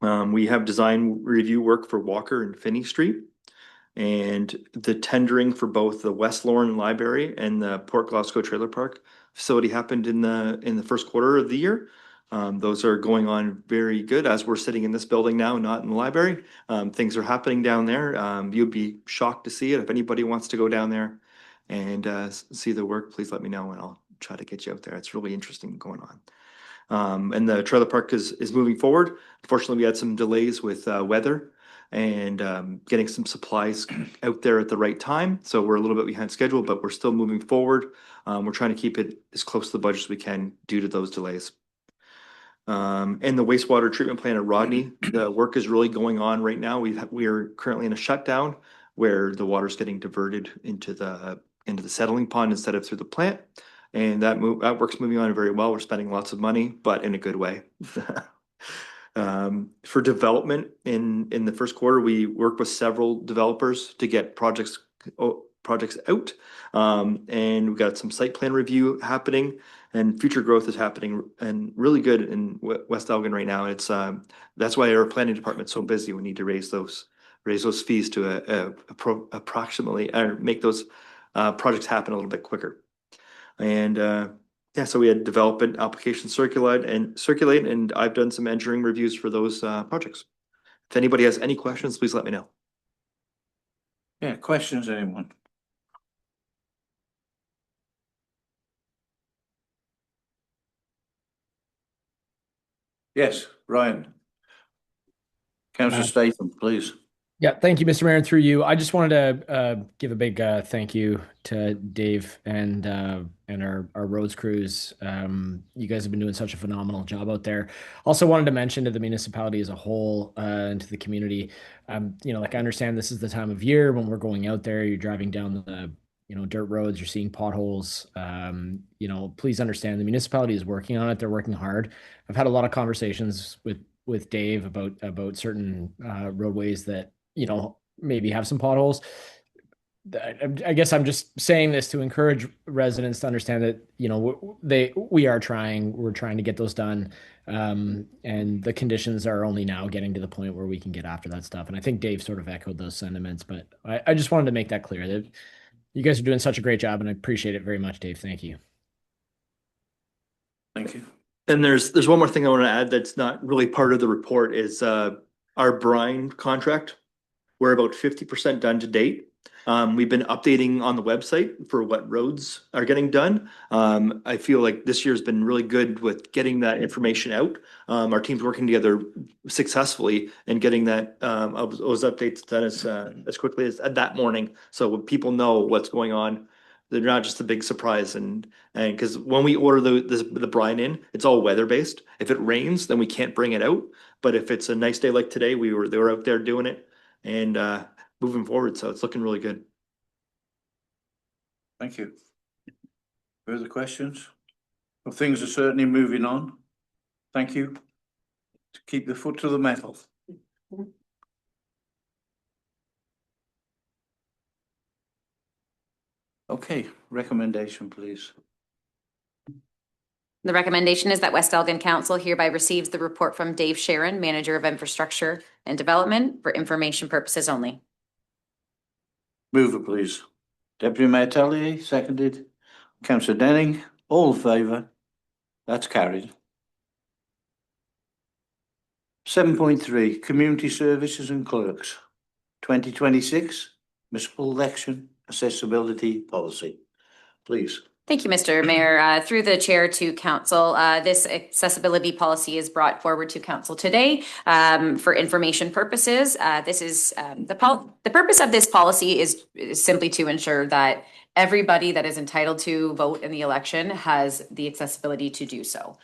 We have design review work for Walker and Finney Street, and the tendering for both the West Lorne Library and the Port Glasgow Trailer Park facility happened in the first quarter of the year. Those are going on very good as we're sitting in this building now, not in the library. Things are happening down there. You'd be shocked to see it. If anybody wants to go down there and see the work, please let me know and I'll try to get you out there. It's really interesting going on. And the trailer park is moving forward. Unfortunately, we had some delays with weather and getting some supplies out there at the right time. So we're a little bit behind schedule, but we're still moving forward. We're trying to keep it as close to the budget as we can due to those delays. And the wastewater treatment plant at Rodney, the work is really going on right now. We are currently in a shutdown where the water's getting diverted into the settling pond instead of through the plant. And that work's moving on very well. We're spending lots of money, but in a good way. For development in the first quarter, we worked with several developers to get projects out. And we've got some site plan review happening, and future growth is happening and really good in West Elgin right now. It's that's why our planning department's so busy. We need to raise those fees to approximately make those projects happen a little bit quicker. And yeah, so we had development applications circulate, and I've done some engineering reviews for those projects. If anybody has any questions, please let me know. Yeah, questions, anyone? Yes, Ryan. Councillor Statham, please. Yeah, thank you, Mr. Mayor. And through you, I just wanted to give a big thank you to Dave and our roads crews. You guys have been doing such a phenomenal job out there. Also wanted to mention to the municipality as a whole and to the community, like I understand this is the time of year when we're going out there, you're driving down the dirt roads, you're seeing potholes. Please understand the municipality is working on it. They're working hard. I've had a lot of conversations with Dave about certain roadways that maybe have some potholes. I guess I'm just saying this to encourage residents to understand that we're trying to get those done, and the conditions are only now getting to the point where we can get after that stuff. And I think Dave sort of echoed those sentiments, but I just wanted to make that clear that you guys are doing such a great job, and I appreciate it very much, Dave. Thank you. Thank you. And there's one more thing I want to add that's not really part of the report is our brine contract. We're about 50% done to date. We've been updating on the website for what roads are getting done. I feel like this year's been really good with getting that information out. Our team's working together successfully and getting those updates done as quickly as that morning. So when people know what's going on, they're not just a big surprise. And because when we order the brine in, it's all weather based. If it rains, then we can't bring it out. But if it's a nice day like today, they were out there doing it and moving forward. So it's looking really good. Thank you. Further questions? Well, things are certainly moving on. Thank you. To keep the foot to the metal. Okay, recommendation, please. The recommendation is that West Elgin Council hereby receives the report from Dave Sharon, Manager of Infrastructure and Development, for information purposes only. Move it, please. Deputy Mayor Tellier, seconded. Councillor Denning, all in favour? That's carried. 7.3, Community Services and Clerks, 2026 Municipal Election Accessibility Policy. Please. Thank you, Mr. Mayor. Through the chair to council, this accessibility policy is brought forward to council today for information purposes. This is the purpose of this policy is simply to ensure that everybody that is entitled to vote in the election has the accessibility to do so.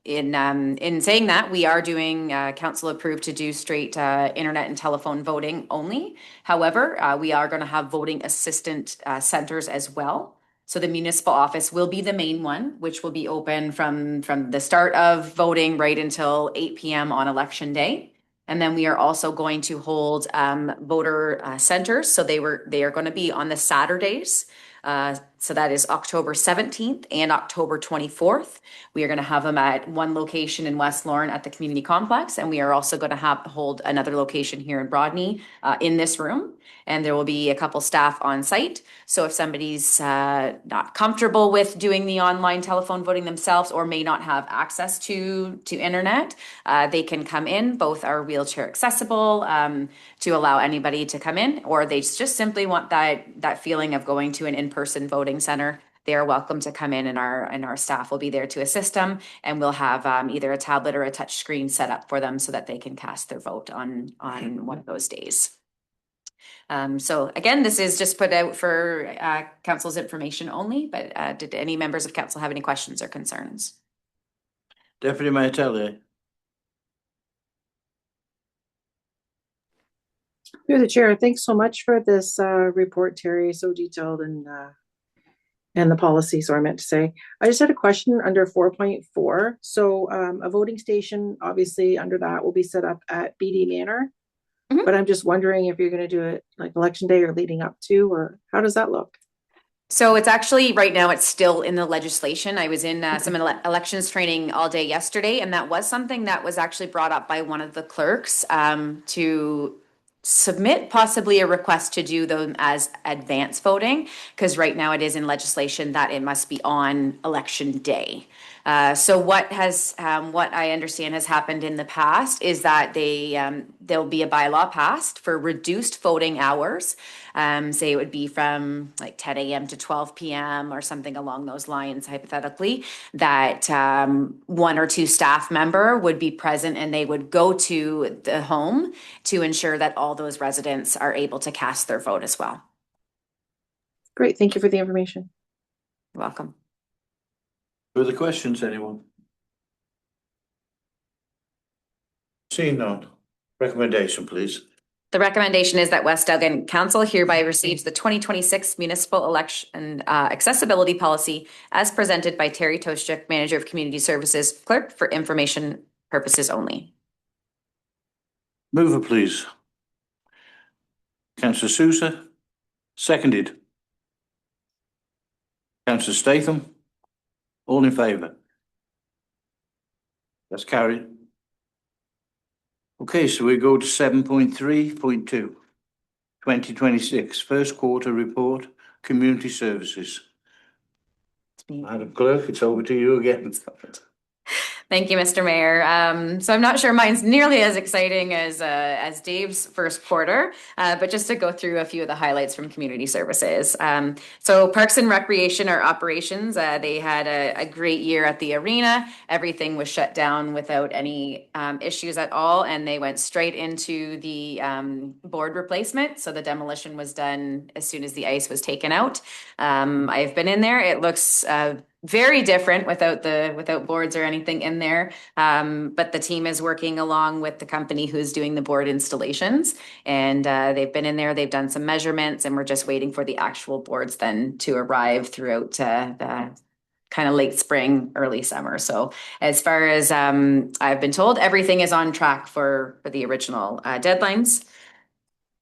In saying that, we are doing council approved to do straight internet and telephone voting only. However, we are going to have voting assistant centers as well. So the municipal office will be the main one, which will be open from the start of voting right until 8 p.m. on election day. And then we are also going to hold voter centers. So they are going to be on the Saturdays. So that is October 17th and October 24th. We are going to have them at one location in West Lorne at the community complex. And we are also going to hold another location here in Broadney in this room. And there will be a couple staff on site. So if somebody's not comfortable with doing the online telephone voting themselves or may not have access to internet, they can come in. Both are wheelchair accessible to allow anybody to come in, or they just simply want that feeling of going to an in-person voting center. They are welcome to come in, and our staff will be there to assist them. And we'll have either a tablet or a touch screen set up for them so that they can cast their vote on one of those days. So again, this is just put out for council's information only, but did any members of council have any questions or concerns? Deputy Mayor Tellier. Through the chair, thanks so much for this report, Terry. So detailed and the policy. So I meant to say, I just had a question under 4.4. So a voting station, obviously under that, will be set up at BD Manor. Mm-hmm. But I'm just wondering if you're going to do it like election day or leading up to, or how does that look? So it's actually right now it's still in the legislation. I was in some elections training all day yesterday, and that was something that was actually brought up by one of the clerks to submit possibly a request to do them as advance voting, because right now it is in legislation that it must be on election day. So what I understand has happened in the past is that there'll be a bylaw passed for reduced voting hours. Say it would be from like 10 a.m. to 12 p.m. or something along those lines, hypothetically, that one or two staff member would be present and they would go to the home to ensure that all those residents are able to cast their vote as well. Great. Thank you for the information. You're welcome. Further questions, anyone? Seeing none. Recommendation, please. The recommendation is that West Elgin Council hereby receives the 2026 Municipal Election Accessibility Policy as presented by Terry Toshchuk, Manager of Community Services, Clerk, for information purposes only. Move it, please. Councillor Sousa, seconded. Councillor Statham, all in favour? That's carried. Okay, so we go to 7.3.2, 2026 first quarter report, community services. Madam Clerk, it's over to you again. Thank you, Mr. Mayor. So I'm not sure mine's nearly as exciting as Dave's first quarter, but just to go through a few of the highlights from community services. So Parks and Recreation, our operations, they had a great year at the arena. Everything was shut down without any issues at all, and they went straight into the board replacement. So the demolition was done as soon as the ice was taken out. I've been in there. It looks very different without boards or anything in there. But the team is working along with the company who's doing the board installations, and they've been in there, they've done some measurements, and we're just waiting for the actual boards then to arrive throughout the kind of late spring, early summer. So as far as I've been told, everything is on track for the original deadlines.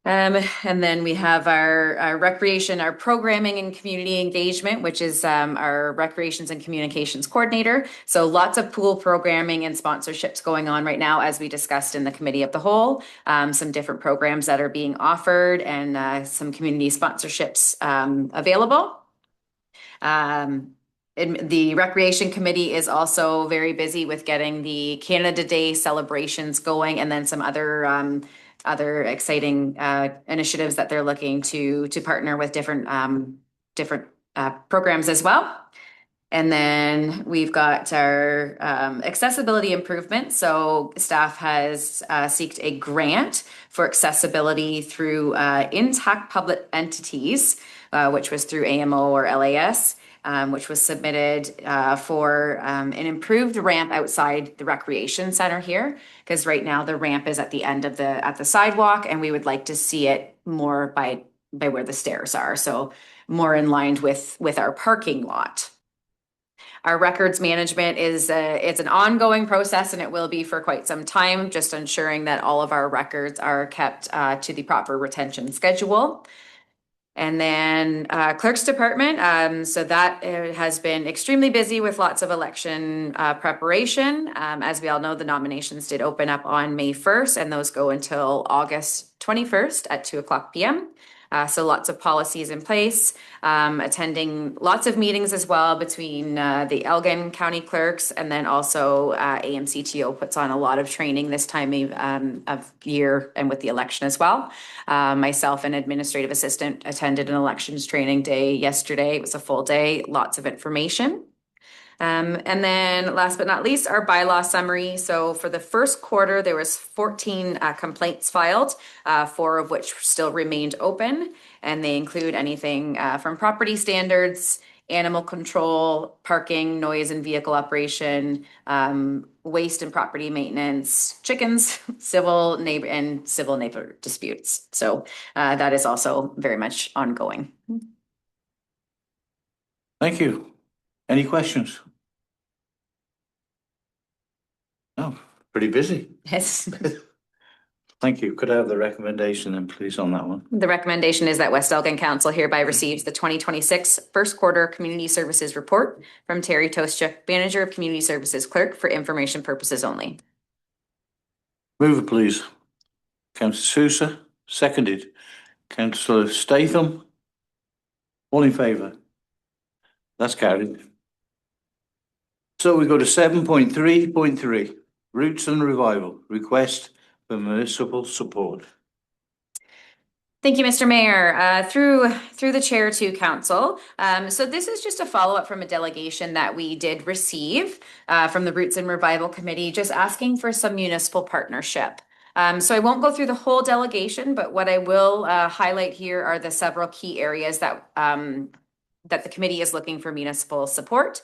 And then we have our recreation, our programming and community engagement, which is our recreations and communications coordinator. So lots of pool programming and sponsorships going on right now, as we discussed in the committee of the whole. Some different programs that are being offered and some community sponsorships available. The Recreation Committee is also very busy with getting the Canada Day celebrations going, and then some other exciting initiatives that they're looking to partner with different programs as well. And then we've got our accessibility improvement. So staff has sought a grant for accessibility through intact public entities, which was through AMO or LAS. Which was submitted for an improved ramp outside the recreation center here, because right now the ramp is at the end of the sidewalk, and we would like to see it more by where the stairs are, so more in line with our parking lot. Our records management is it's an ongoing process, and it will be for quite some time, just ensuring that all of our records are kept to the proper retention schedule. And then clerk's department, so that has been extremely busy with lots of election preparation. As we all know, the nominations did open up on May 1st, and those go until August 21st at 2:00 p.m. So lots of policies in place, attending lots of meetings as well between the Elgin County clerks, and then also AMCTO puts on a lot of training this time of year and with the election as well. Myself and administrative assistant attended an elections training day yesterday. It was a full day, lots of information. And then last but not least, our bylaw summary. So for the first quarter, there was 14 complaints filed, 4 of which still remained open. And they include anything from property standards, animal control, parking, noise and vehicle operation, waste and property maintenance, chickens, civil neighbor disputes. So that is also very much ongoing. Thank you. Any questions? Oh, pretty busy. Yes. Thank you. Could I have the recommendation then, please, on that one? The recommendation is that West Elgin Council hereby receives the 2026 first quarter community services report from Terry Toschuk, Manager of Community Services Clerk, for information purposes only. Move it, please. Councillor Sousa, seconded. Councillor Statham. All in favour? That's carried. So we go to 7.3.3, Roots and Revival, request for municipal support. Thank you, Mr. Mayor. Through the chair to council. So this is just a follow-up from a delegation that we did receive from the Roots and Revival Committee, just asking for some municipal partnership. So I won't go through the whole delegation, but what I will highlight here are the several key areas that the committee is looking for municipal support,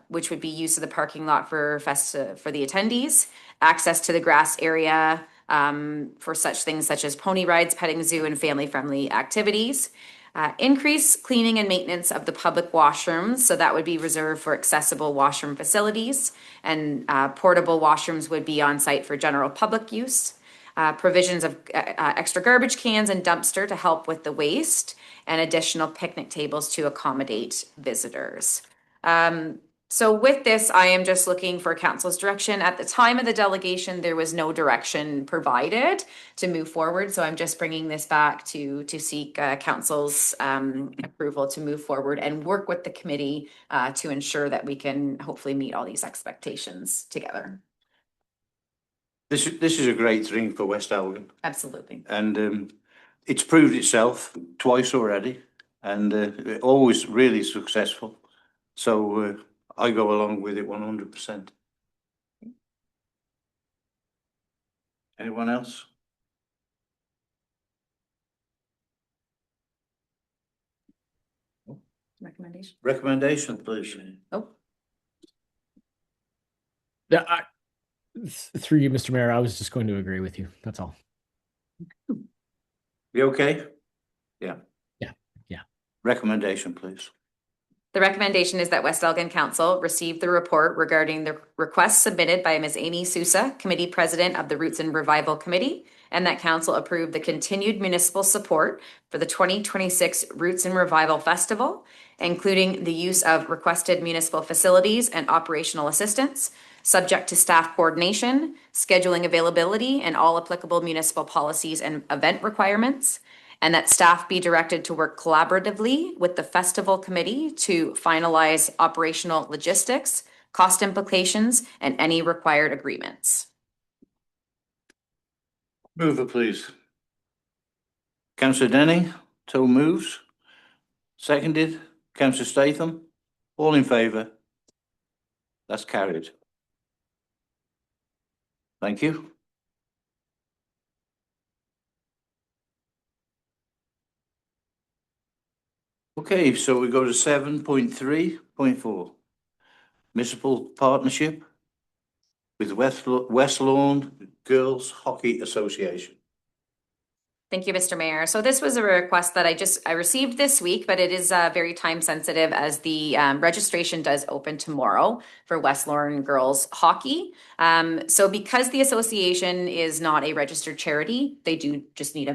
which would be use of the parking lot for the attendees, access to the grass area for such things such as pony rides, petting zoo, and family-friendly activities. Increase cleaning and maintenance of the public washrooms, so that would be reserved for accessible washroom facilities, and portable washrooms would be on site for general public use. Provisions of extra garbage cans and dumpster to help with the waste, and additional picnic tables to accommodate visitors. So with this, I am just looking for council's direction. At the time of the delegation, there was no direction provided to move forward. So I'm just bringing this back to seek council's approval to move forward and work with the committee to ensure that we can hopefully meet all these expectations together. This is a great thing for West Elgin. Absolutely. And it's proved itself twice already, and always really successful. So I go along with it 100%. Anyone else? Recommendation. Recommendation, please. Oh, Yeah, through you, Mr. Mayor, I was just going to agree with you. That's all. You okay? Yeah. Yeah, yeah. Recommendation, please. the recommendation is that West Elgin Council receive the report regarding the request submitted by Ms. Amy Sousa, Committee President of the Roots and Revival Committee, and that council approve the continued municipal support for the 2026 Roots and Revival Festival, including the use of requested municipal facilities and operational assistance, subject to staff coordination, scheduling availability, and all applicable municipal policies and event requirements, and that staff be directed to work collaboratively with the festival committee to finalize operational logistics, cost implications, and any required agreements. Mover, please. Councillor Denny, so moves. Seconded. Councillor Statham. All in favour? That's carried. Thank you. Okay, so we go to 7.3.4. Municipal partnership with West Lawn Girls Hockey Association. Thank you, Mr. Mayor. So this was a request that I received this week, but it is very time sensitive as the registration does open tomorrow for West Lorne Girls Hockey. So because the association is not a registered charity, they do just need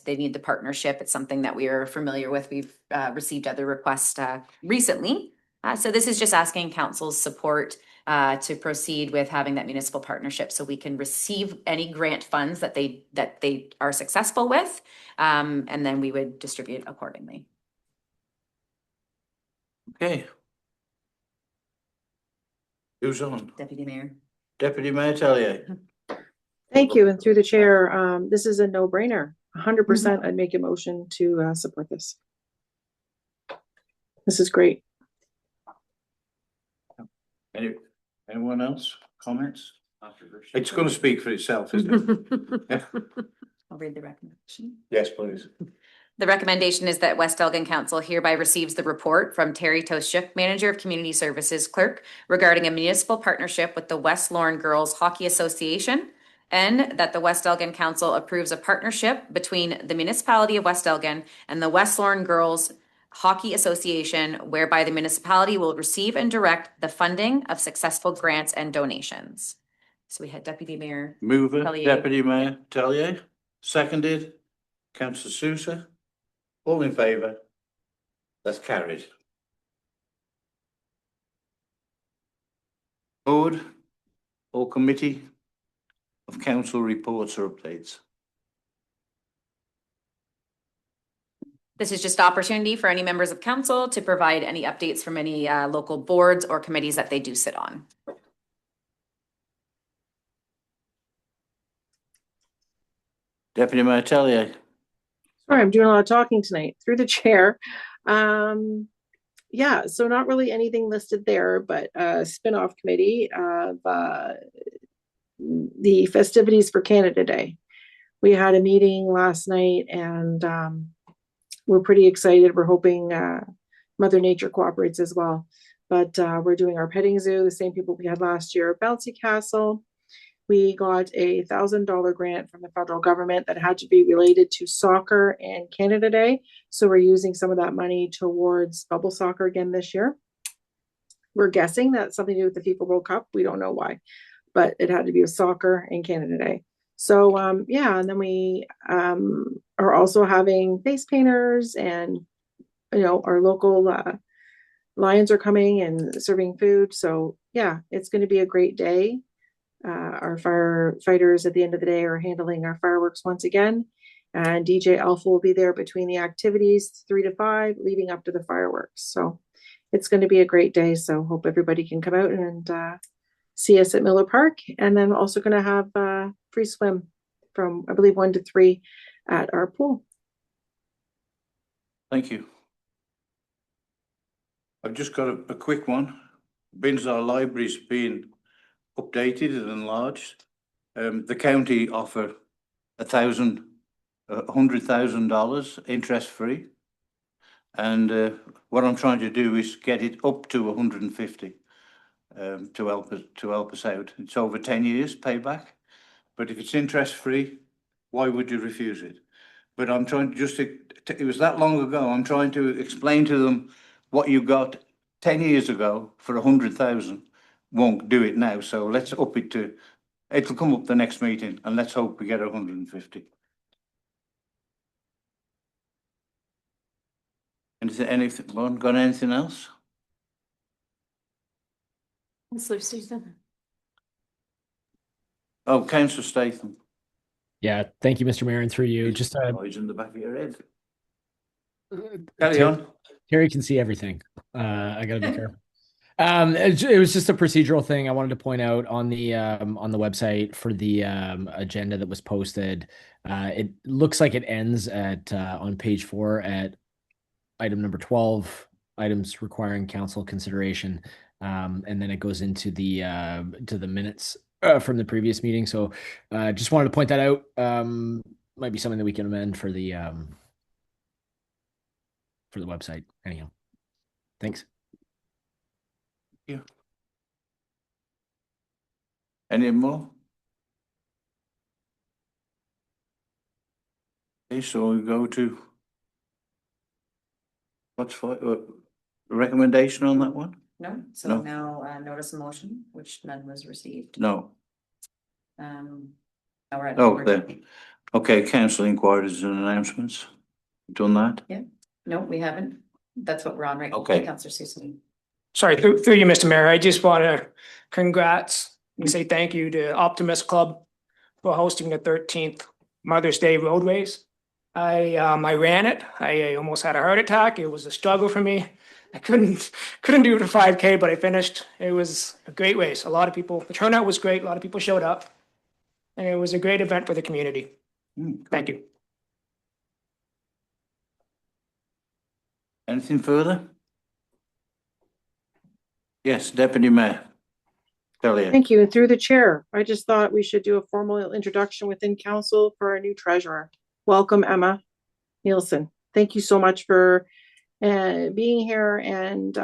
they need the partnership. It's something that we are familiar with. We've received other requests recently. So this is just asking council's support to proceed with having that municipal partnership so we can receive any grant funds that they are successful with, and then we would distribute accordingly. Okay. Who's on? Deputy Mayor. Deputy Mayor Tellier. Thank you. And through the chair, this is a no-brainer. 100% I'd make a motion to support this. This is great. Anyone else? Comments? It's going to speak for itself, isn't it? I'll read the recommendation. Yes, please. The recommendation is that West Elgin Council hereby receives the report from Terry Toshuk, Manager of Community Services Clerk, regarding a municipal partnership with the West Lorne Girls Hockey Association, and that the West Elgin Council approves a partnership between the municipality of West Elgin and the West Lorne Girls Hockey Association, whereby the municipality will receive and direct the funding of successful grants and donations. So we had Deputy Mayor. Mover, Tellier. Deputy Mayor Tellier. Seconded. Councillor Sousa. All in favour? That's carried. Board or committee of council reports or updates. This is just opportunity for any members of council to provide any updates from any local boards or committees that they do sit on. Deputy Mayor Tellier. Sorry, I'm doing a lot of talking tonight through the chair. Yeah, so not really anything listed there, but a spin-off committee of the festivities for Canada Day. We had a meeting last night and we're pretty excited. We're hoping Mother Nature cooperates as well. But we're doing our petting zoo, the same people we had last year, Bouncy Castle. We got a $1,000 grant from the federal government that had to be related to soccer and Canada Day. So we're using some of that money towards bubble soccer again this year. We're guessing that's something to do with the FIFA World Cup. We don't know why, but it had to be with soccer and Canada Day. So yeah, and then we are also having face painters, and our local Lions are coming and serving food. So yeah, it's going to be a great day. Our firefighters at the end of the day are handling our fireworks once again, and DJ Alpha will be there between the activities 3 to 5 leading up to the fireworks. So it's going to be a great day. So hope everybody can come out and see us at Miller Park. And then also going to have free swim from, I believe, 1 to 3 at our pool. Thank you. I've just got a quick one. Binsar Library's been updated and enlarged. The county offer $100,000 interest free. And what I'm trying to do is get it up to 150 to help us out. It's over 10 years payback, but if it's interest free, why would you refuse it? But I'm trying to it was that long ago. I'm trying to explain to them what you got 10 years ago for 100,000 won't do it now. So let's up it to, it'll come up the next meeting, and let's hope we get 150. Anyone got anything else? Councillor Susan. Oh, Councillor Statham. Yeah, thank you, Mr. Mayor, and through you. Just Noise in the back of your head. Carry on. Terry can see everything. I gotta be careful. It was just a procedural thing I wanted to point out on the website for the agenda that was posted. It looks like it ends at on page 4 at item number 12, items requiring council consideration, and then it goes into the to the minutes from the previous meeting. So just wanted to point that out. Might be something that we can amend for the website. Anyhow, thanks. Yeah. Any more? Okay, so we go to what's recommendation on that one? No, so No. now notice of motion, which none was received. No. Now we're at. Oh, there. Okay, council inquiries and announcements. Done that? No, we haven't. That's what we're on right now. Okay. Councillor Susan. Sorry, through you, Mr. Mayor, I just want to congrats and say thank you to Optimist Club for hosting the 13th Mother's Day Roadways. I ran it. I almost had a heart attack. It was a struggle for me. I couldn't do the 5K, but I finished. It was a great race. A lot of people, the turnout was great. A lot of people showed up, and it was a great event for the community. Thank you. Anything further? Yes, Deputy Mayor. Delia. Thank you. And through the chair, I just thought we should do a formal introduction within council for our new treasurer. Welcome, Emma Nielsen. Thank you so much for being here, and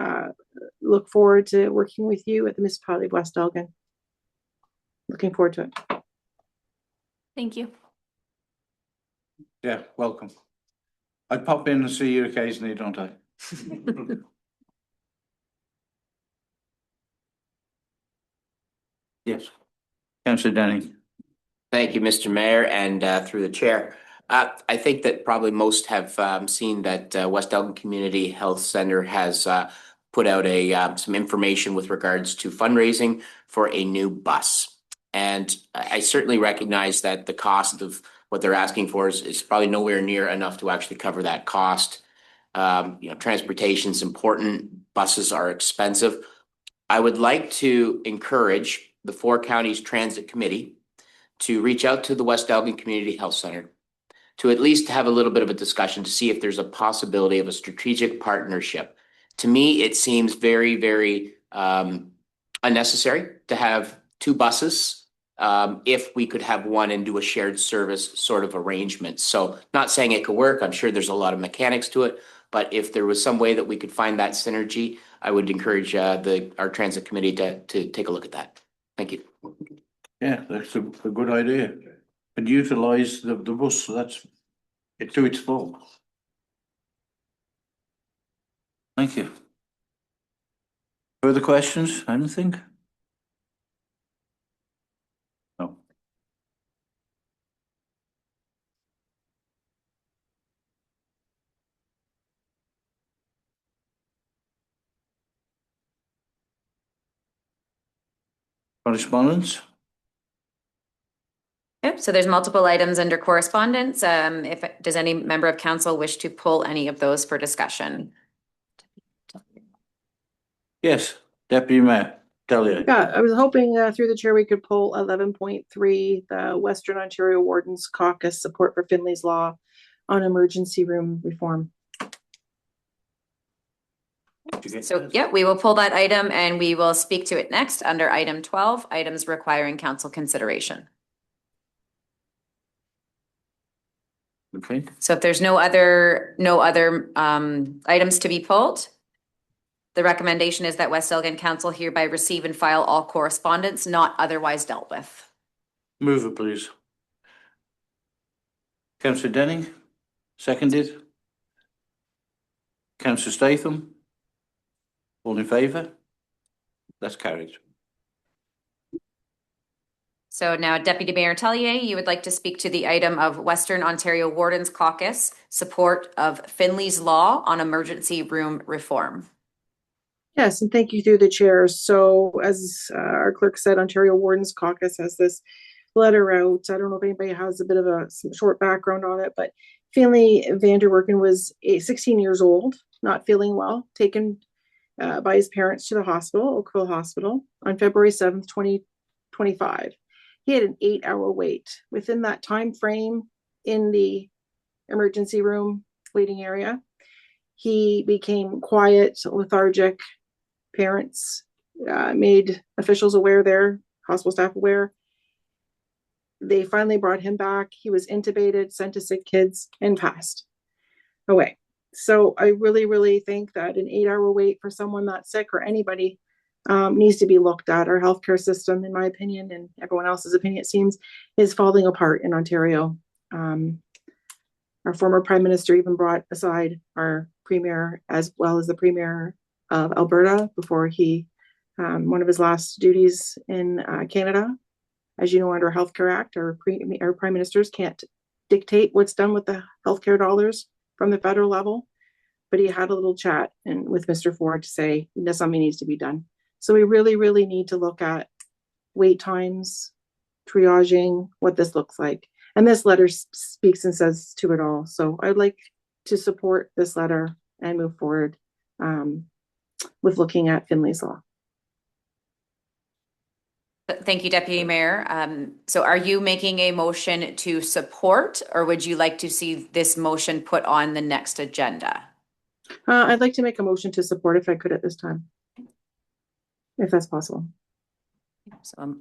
look forward to working with you at the municipality of West Elgin. Looking forward to it. Thank you. Yeah, welcome. I pop in and see you occasionally, don't I? Yes. Councillor Denning. Thank you, Mr. Mayor, and through the chair. I think that probably most have seen that West Elgin Community Health Center has put out some information with regards to fundraising for a new bus. And I certainly recognize that the cost of what they're asking for is probably nowhere near enough to actually cover that cost. Transportation is important. Buses are expensive. I would like to encourage the 4 counties transit committee to reach out to the West Elgin Community Health Center to at least have a little bit of a discussion to see if there's a possibility of a strategic partnership. To me, it seems very, very unnecessary to have 2 buses if we could have one and do a shared service sort of arrangement. So not saying it could work. I'm sure there's a lot of mechanics to it, but if there was some way that we could find that synergy, I would encourage our transit committee to take a look at that. Thank you. Yeah, that's a good idea. And utilise the bus, so that's it to its full. Thank you. Further questions? Anything? No. Correspondence? Yep, so there's multiple items under correspondence. Does any member of council wish to pull any of those for discussion? Yes, Deputy Mayor, Delia. Yeah, I was hoping through the chair we could pull 11.3, the Western Ontario Wardens Caucus support for Finley's Law on emergency room reform. So, yeah, we will pull that item and we will speak to it next under item 12, items requiring council consideration. Okay, So if there's no other items to be pulled, the recommendation is that West Elgin Council hereby receive and file all correspondence not otherwise dealt with. move it, please. Councillor Denning, seconded. Councillor Statham. All in favour? That's carried. So now Deputy Mayor Tellier, you would like to speak to the item of Western Ontario Wardens Caucus support of Finley's Law on emergency room reform. Yes, and thank you through the chair. So as our clerk said, Ontario Wardens Caucus has this letter out. I don't know if anybody has a bit of some short background on it, but Finley Vanderwerken was 16 years old, not feeling well, taken by his parents to the hospital, Oakville Hospital, on February 7th, 2025. He had an 8-hour wait. Within that time frame in the emergency room waiting area, he became quiet, lethargic. Parents made officials aware there, hospital staff aware. They finally brought him back. He was intubated, sent to sick kids, and passed away. So I really, really think that an 8-hour wait for someone that sick or anybody needs to be looked at. Our healthcare system, in my opinion, and everyone else's opinion, it seems, is falling apart in Ontario. Our former Prime Minister even brought aside our Premier as well as the Premier of Alberta before he, one of his last duties in Canada. As you know, under Healthcare Act, our Prime Ministers can't dictate what's done with the healthcare dollars from the federal level. But he had a little chat with Mr. Ford to say that something needs to be done. So we really, really need to look at wait times, triaging, what this looks like. And this letter speaks and says to it all. So I'd like to support this letter and move forward with looking at Finley's Law. Thank you, Deputy Mayor. So are you making a motion to support, or would you like to see this motion put on the next agenda? I'd like to make a motion to support if I could at this time, if that's possible. So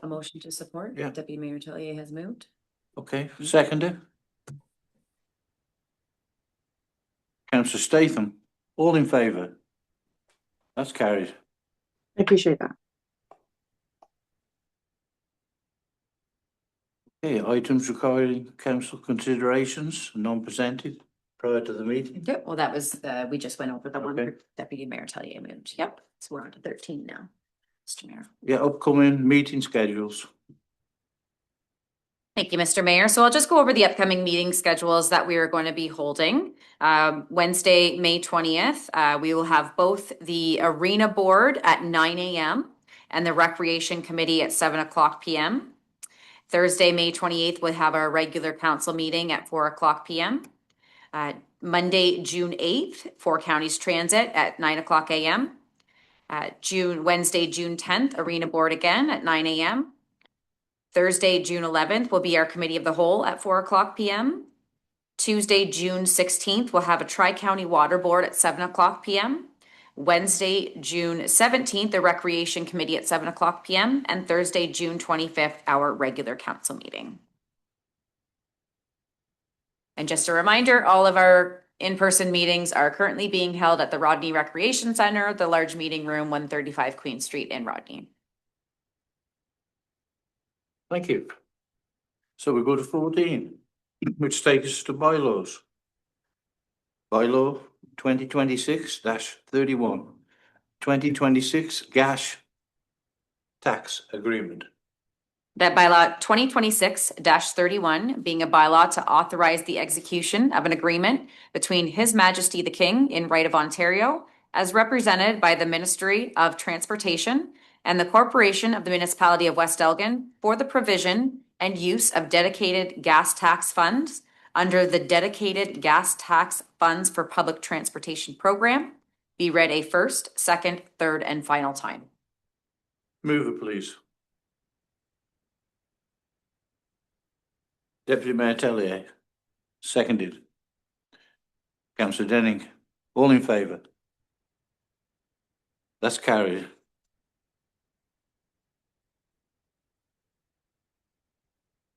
a motion to support. Yeah. Deputy Mayor Tellier has moved. Okay, seconded. Councillor Statham, all in favour? That's carried. I appreciate that. Okay, items requiring council considerations, non-presented prior to the meeting. Yep, well, that was, we just went over the one Okay. for Deputy Mayor Tellier moved. Yep, so we're on to 13 now, Mr. Mayor. Yeah, upcoming meeting schedules. Thank you, Mr. Mayor. So I'll just go over the upcoming meeting schedules that we are going to be holding. Wednesday, May 20th, we will have both the Arena Board at 9 a.m. and the Recreation Committee at 7:00 p.m. Thursday, May 28th, we'll have our regular council meeting at 4:00 p.m. Monday, June 8th, Four Counties Transit at 9:00 a.m. Wednesday, June 10th, Arena Board again at 9 a.m. Thursday, June 11th will be our Committee of the Whole at 4:00 p.m. Tuesday, June 16th, we'll have a Tri-County Water Board at 7:00 p.m. Wednesday, June 17th, the Recreation Committee at 7:00 p.m. And Thursday, June 25th, our regular council meeting. And just a reminder, all of our in-person meetings are currently being held at the Rodney Recreation Center, the large meeting room, 135 Queen Street in Rodney. Thank you. So we go to 14, which takes us to bylaws. Bylaw 2026-31, 2026 gas tax agreement. That bylaw 2026-31 being a bylaw to authorize the execution of an agreement between His Majesty the King in Right of Ontario, as represented by the Ministry of Transportation and the Corporation of the Municipality of West Elgin for the provision and use of dedicated gas tax funds under the Dedicated Gas Tax Funds for Public Transportation Program, be read a first, second, third, and final time. Move it, please. Deputy Mayor Tellier, seconded. Councillor Denning, all in favour? That's carried.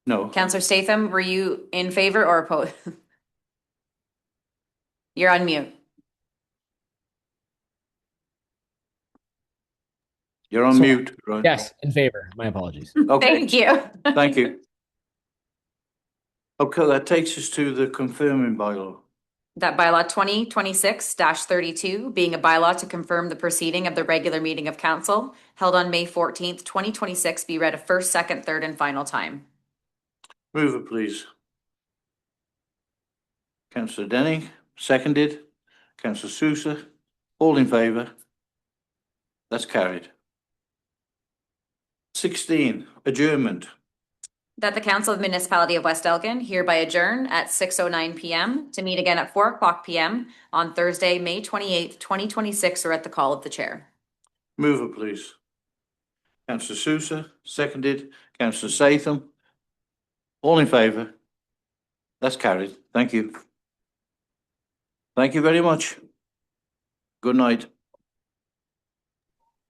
No. Councillor Statham, were you in favor or opposed? You're on mute. You're on So- mute, right? Yes, in favor. My apologies. Okay, Thank you. thank you. Okay, that takes us to the confirming bylaw. That bylaw 2026-32 being a bylaw to confirm the proceeding of the regular meeting of council held on May 14th, 2026 be read a first, second, third, and final time. Move it, please. Councillor Denning, seconded. Councillor Sousa, all in favour? That's carried. 16, adjournment. That the Council of Municipality of West Elgin hereby adjourn at 6:09 PM to meet again at 4:00 PM on Thursday, May 28th, 2026, or at the call of the chair. Move it, please. Councillor Sousa, seconded. Councillor Statham, all in favour? That's carried. Thank you. Thank you very much. Good night.